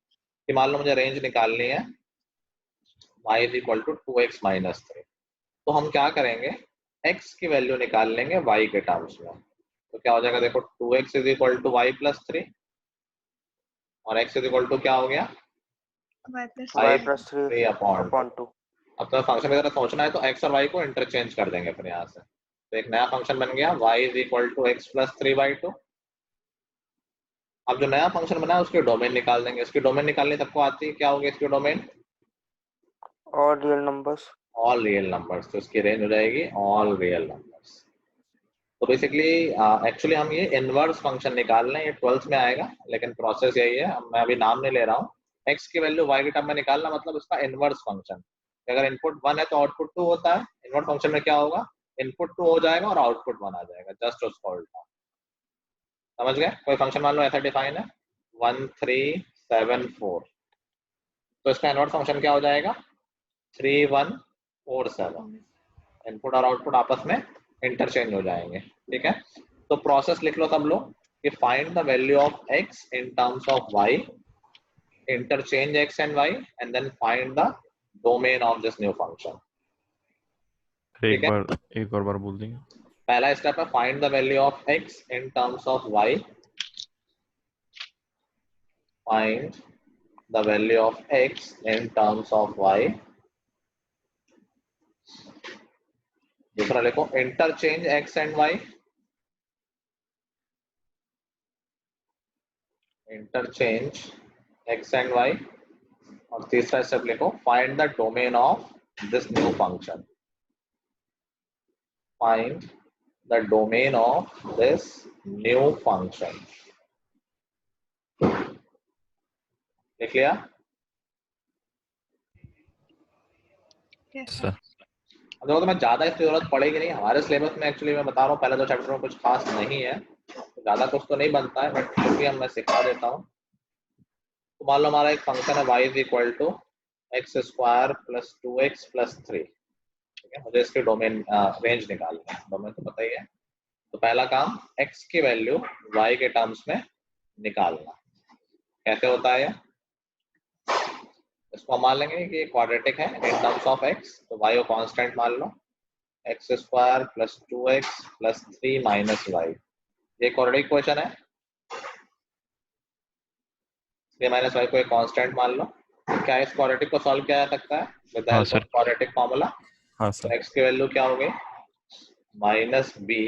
कि मान लो मुझे रेंज निकालनी है y is equal to 2x minus 3। तो हम क्या करेंगे, x की वैल्यू निकाल लेंगे y के टर्म्स में। तो क्या हो जाएगा, देखो 2x is equal to y plus 3, और x इज इक्वल टू क्या हो गया, y plus y 3 plus 3 upon upon 2। अब तो फंक्शन की तरह सोचना है तो x और y को इंटरचेंज कर देंगे फिर यहाँ से। तो एक नया फंक्शन बन गया y is equal to x plus 3/2। अब जो नया फंक्शन बना है उसकी डोमेन निकाल देंगे। इसकी डोमेन निकालनी सबको आती है, क्या होगी इसकी डोमेन? और real numbers. All real numbers. तो इसकी रेंज हो जाएगी ऑल रियल नंबर्स। तो बेसिकली एक्चुअली हम ये इनवर्स फंक्शन निकाल रहे हैं, ये 12th में आएगा, लेकिन प्रोसेस यही है। मैं अभी नाम नहीं ले रहा हूँ। x की वैल्यू y के टर्म में निकालना मतलब इसका इनवर्स फंक्शन। अगर इनपुट 1 है तो आउटपुट 2 होता है। इनवर्स फंक्शन में क्या होगा, इनपुट 2 हो जाएगा और आउटपुट 1 आ जाएगा, जस्ट उसको उल्टा। समझ गए? कोई फंक्शन मान लो ऐसा डिफाइन है 1 3 7 4, तो इसका इनवर्स फंक्शन क्या हो जाएगा, 3 1 4 7। इनपुट और आउटपुट आपस में इंटरचेंज हो जाएंगे। ठीक है, तो प्रोसेस लिख लो सब लोग कि find the value of x in terms of y, interchange x and y, and then find the domain of this new function. ठीक है, एक और बार बोल देंगे? पहला स्टेप है find the value of x in terms of y, find the value of x in terms of y। दूसरा लिखो interchange x and y, interchange x and y। और तीसरा स्टेप लिखो find the domain of this new function. find the domain of this new function. देख लिया? Yes, sir अब देखो, तो मैं ज्यादा इसकी जरूरत पड़ेगी नहीं हमारे सिलेबस में। एक्चुअली मैं बता रहा हूँ पहले 2 चैप्टर में कुछ खास नहीं है, तो ज्यादा कुछ तो नहीं बनता है, बट फिर भी हम मैं सिखा देता हूँ। तो मान लो हमारा एक फंक्शन है y is equal to x square plus 2x plus 3। ठीक है, मुझे इसके डोमेन रेंज निकालना है। डोमेन तो पता ही है। तो पहला काम x की वैल्यू y के टर्म्स में निकालना। कैसे होता है? इसको हम मान लेंगे कि क्वाड्रेटिक है इन टर्म्स ऑफ x, तो y को कांस्टेंट मान लो, x square plus 2x plus 3 minus y. ये क्वाड्रेटिक इक्वेशन है। 3 माइनस वाई को एक कांस्टेंट मान लो। क्या इस क्वाड्रेटिक को सॉल्व किया जा सकता है with the help of quadratic formula? हाँ तो सर x की वैल्यू क्या हो गई? Minus b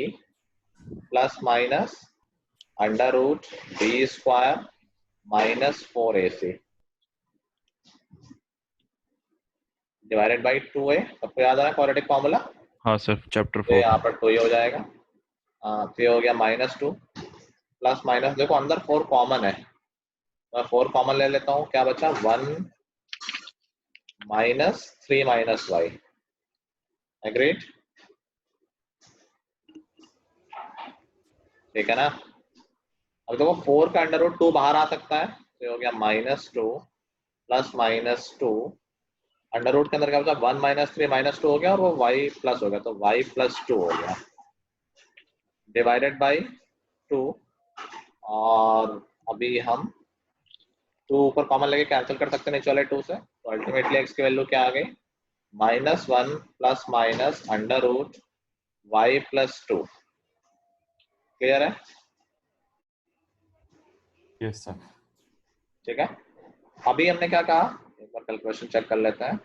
plus minus under root b square minus 4ac divided by 2a। सबको याद आ रहा है क्वाड्रेटिक फार्मूला? हाँ सर चैप्टर तो 4 यहाँ पर 2 ही हो जाएगा। तो ये हो गया -2 प्लस माइनस, देखो अंदर 4 कॉमन है, मैं 4 कॉमन ले लेता हूँ। क्या बचा? 1 माइनस 3 माइनस वाई। एग्रीड? ठीक है ना? अब देखो 4 का अंडर रूट 2 बाहर आ सकता है, तो ये हो गया -2 प्लस -2 अंडर रूट के अंदर क्या बचा? 1 माइनस 3 माइनस 2 हो गया, और वो y प्लस हो गया, तो y प्लस 2 हो गया डिवाइडेड बाई 2। और अभी हम 2 ऊपर कॉमन लेके कैंसिल कर सकते हैं नीचे वाले 2 से, तो अल्टीमेटली x की वैल्यू क्या आ गई? -1 plus minus under root y plus 2। Clear है? Yes sir. ठीक है, अभी हमने क्या कहा, एक बार कैलकुलेशन चेक कर लेते हैं।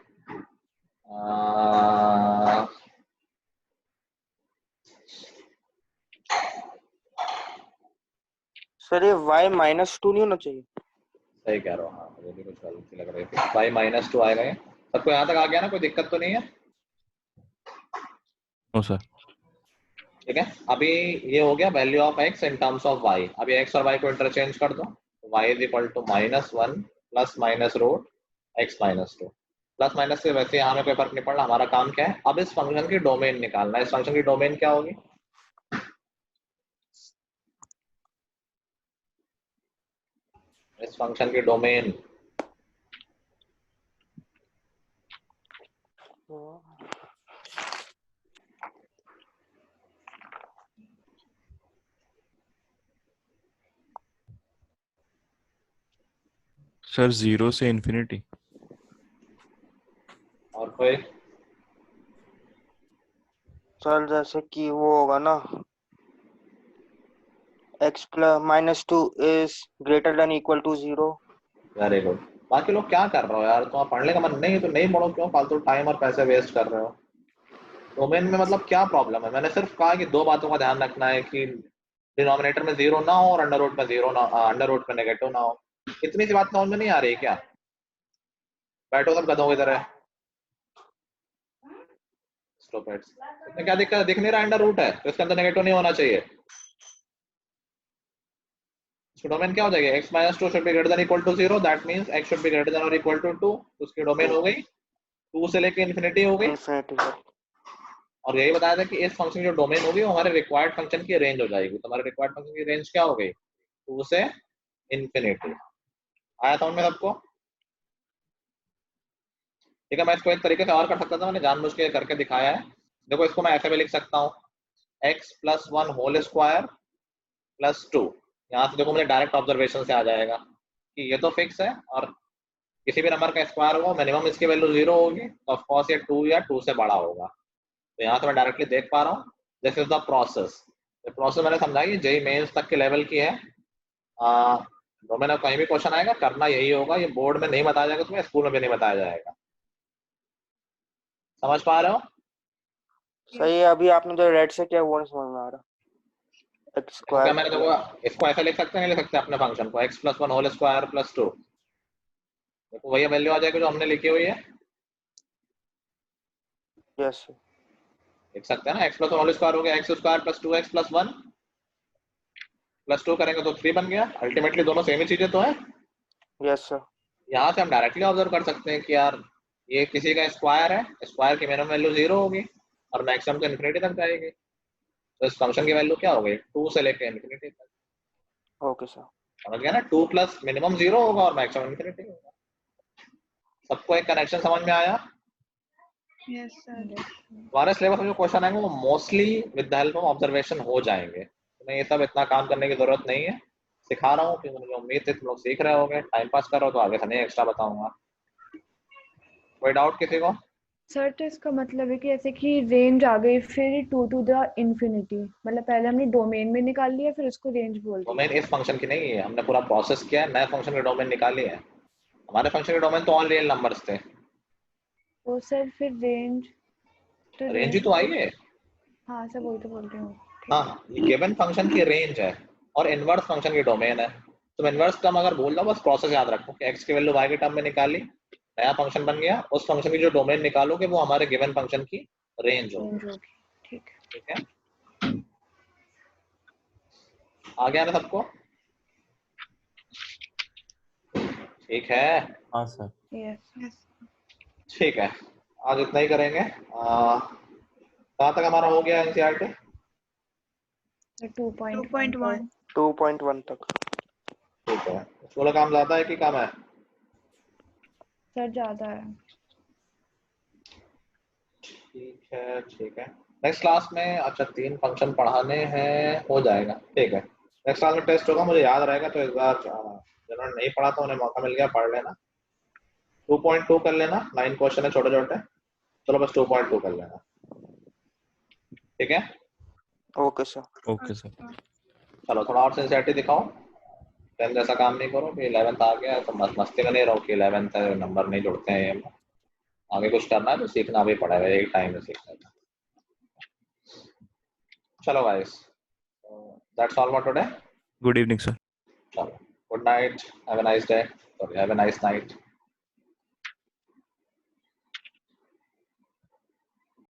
सर ये y -2 नहीं होना चाहिए? सही कह रहा हूँ, हाँ मुझे भी कुछ गलती लग रही थी। y -2 आएगा ये। सबको यहाँ तक आ गया ना? कोई दिक्कत तो नहीं है? No sir. ठीक है, अभी ये हो गया value of x in terms of y। अभी x और y को इंटरचेंज कर दो, y is equal to -1 plus minus root x -2। Plus minus से वैसे यहाँ में कोई फर्क नहीं पड़ना। हमारा काम क्या है? अब इस फंक्शन की डोमेन निकालना है। इस फंक्शन की डोमेन क्या होगी? इस फंक्शन की डोमेन सर 0 से इन्फिनिटी। और कोई? सर जैसे कि वो होगा ना, x plus -2 is greater than equal to 0। Very good. बाकी लोग क्या कर रहे हो यार? तुम्हारा पढ़ने का मन नहीं है तो नहीं पढ़ो, क्यों फालतू टाइम और पैसे वेस्ट कर रहे हो? डोमेन में मतलब क्या प्रॉब्लम है? मैंने सिर्फ कहा कि 2 बातों का ध्यान रखना है कि डिनोमिनेटर में 0 ना हो और अंडर रूट में 0 ना, अंडर रूट में नेगेटिव ना हो। इतनी सी बात समझ में नहीं आ रही है क्या? बैठो सब गधों की तरह। स्टूपिड्स। इसमें क्या दिक्कत है? दिख नहीं रहा अंडर रूट है तो इसके अंदर नेगेटिव नहीं होना चाहिए। इसकी डोमेन क्या हो जाएगी? x -2 should be greater than equal to 0, that means x should be greater than or equal to 2। तो उसकी डोमेन हो गई 2 से लेके इन्फिनिटी हो गई। और यही बताया था कि इस फंक्शन की जो डोमेन होगी वो हमारे रिक्वायर्ड फंक्शन की रेंज हो जाएगी। तो हमारे रिक्वायर्ड फंक्शन की रेंज क्या हो गई? 2 से इन्फिनिटी। आया था उनमें सबको? ठीक है, मैं इसको एक तरीके से और कर सकता था, मैंने जानबूझ के करके दिखाया है। देखो इसको मैं ऐसे भी लिख सकता हूँ, x + 1 होल स्क्वायर प्लस 2। यहाँ से देखो मुझे डायरेक्ट ऑब्जर्वेशन से आ जाएगा कि ये तो फिक्स है और किसी भी नंबर का स्क्वायर हुआ मिनिमम इसकी वैल्यू 0 होगी, तो ऑफ कोर्स ये 2 या 2 से बड़ा होगा। तो यहाँ से मैं डायरेक्टली देख पा रहा हूँ। This is the process. ये प्रोसेस मैंने समझाई, जेईई मेंस तक के लेवल की है। डोमेन में कहीं भी क्वेश्चन आएगा करना यही होगा। ये बोर्ड में नहीं बताया जाएगा तुम्हें, स्कूल में भी नहीं बताया जाएगा। समझ पा रहे हो? सही है। अभी आपने जो रेड से किया वो नहीं समझ में आ रहा। x क्या स्क्वायर मैंने देखो इसको ऐसे लिख सकते हैं, नहीं लिख सकते अपने फंक्शन को? x + 1 whole square plus 2। देखो वही वैल्यू आ जाएगी जो हमने लिखी हुई है। यस लिख सकते हैं ना, x प्लस होल स्क्वायर हो गया x square plus 2x plus 1 plus 2 करेंगे तो 3 बन गया। अल्टीमेटली दोनों सेम ही चीजें तो है। Yes sir. यहाँ से हम डायरेक्टली ऑब्जर्व कर सकते हैं कि यार ये किसी का स्क्वायर है, स्क्वायर की मिनिमम वैल्यू 0 होगी और मैक्सिमम तो इन्फिनिटी तक जाएगी। तो इस फंक्शन की वैल्यू क्या हो गई, 2 से लेके इन्फिनिटी तक। Okay sir. समझ गया ना, 2 प्लस मिनिमम 0 होगा और मैक्सिमम इन्फिनिटी होगा। सबको एक कनेक्शन समझ में आया? Yes sir. हमारे सिलेबस में जो क्वेश्चन आएंगे वो mostly with the help of observation हो जाएंगे। तुम्हें ये सब इतना काम करने की जरूरत नहीं है, सिखा रहा हूँ कि मुझे उम्मीद है तुम लोग सीख रहे होगे। टाइम पास कर रहे हो तो आगे से नहीं एक्स्ट्रा बताऊंगा। कोई डाउट किसी को? सर तो इसका मतलब है कि ऐसे कि रेंज आ गई फिर 2 to the infinity, मतलब पहले हमने डोमेन में निकाल लिया फिर उसको रेंज बोल दिया। डोमेन इस फंक्शन की नहीं है, हमने पूरा प्रोसेस किया है, नए फंक्शन के डोमेन निकाली है। हमारे फंक्शन के डोमेन तो ऑल रियल नंबर्स थे। तो सर फिर रेंज तो रेंज ही तो आई है। हाँ सर वही तो बोल रही हूँ। हाँ, ये गिवन फंक्शन की रेंज है और इनवर्स फंक्शन की डोमेन है। तुम इनवर्स टर्म अगर बोल दो, बस प्रोसेस याद रखो कि x की वैल्यू y के टर्म में निकाली, नया फंक्शन बन गया, उस फंक्शन की जो डोमेन निकालोगे वो हमारे गिवन फंक्शन की रेंज होगी। ठीक है, आ गया ना सबको? ठीक है। हाँ सर। यस। ठीक है, आज इतना ही करेंगे। कहाँ तक हमारा हो गया एनसीईआरटी? 2.1 तक। ठीक है, स्कूल काम ज्यादा है कि कम है? सर ज्यादा है। ठीक है ठीक है। नेक्स्ट क्लास में अच्छा 3 फंक्शन पढ़ाने हैं, हो जाएगा। ठीक है, नेक्स्ट क्लास में टेस्ट होगा, मुझे याद रहेगा तो इस बार जिन्होंने नहीं पढ़ा था उन्हें मौका मिल गया, पढ़ लेना। 2.2 कर लेना, 9 क्वेश्चन है छोटे छोटे, चलो बस 2.2 कर लेना। ठीक है, ओके सर। Okay sir. चलो थोड़ा और सिंसियरिटी दिखाओ, 10 जैसा काम नहीं करो कि 11th आ गया तो मस्ती में नहीं रहो कि 11th नंबर नहीं जुड़ते हैं। ये आगे कुछ करना है तो सीखना भी पड़ेगा, एक टाइम में सीखना है। चलो guys, that's all for today. Good evening sir. चलो, good night, have a nice day, have a nice night.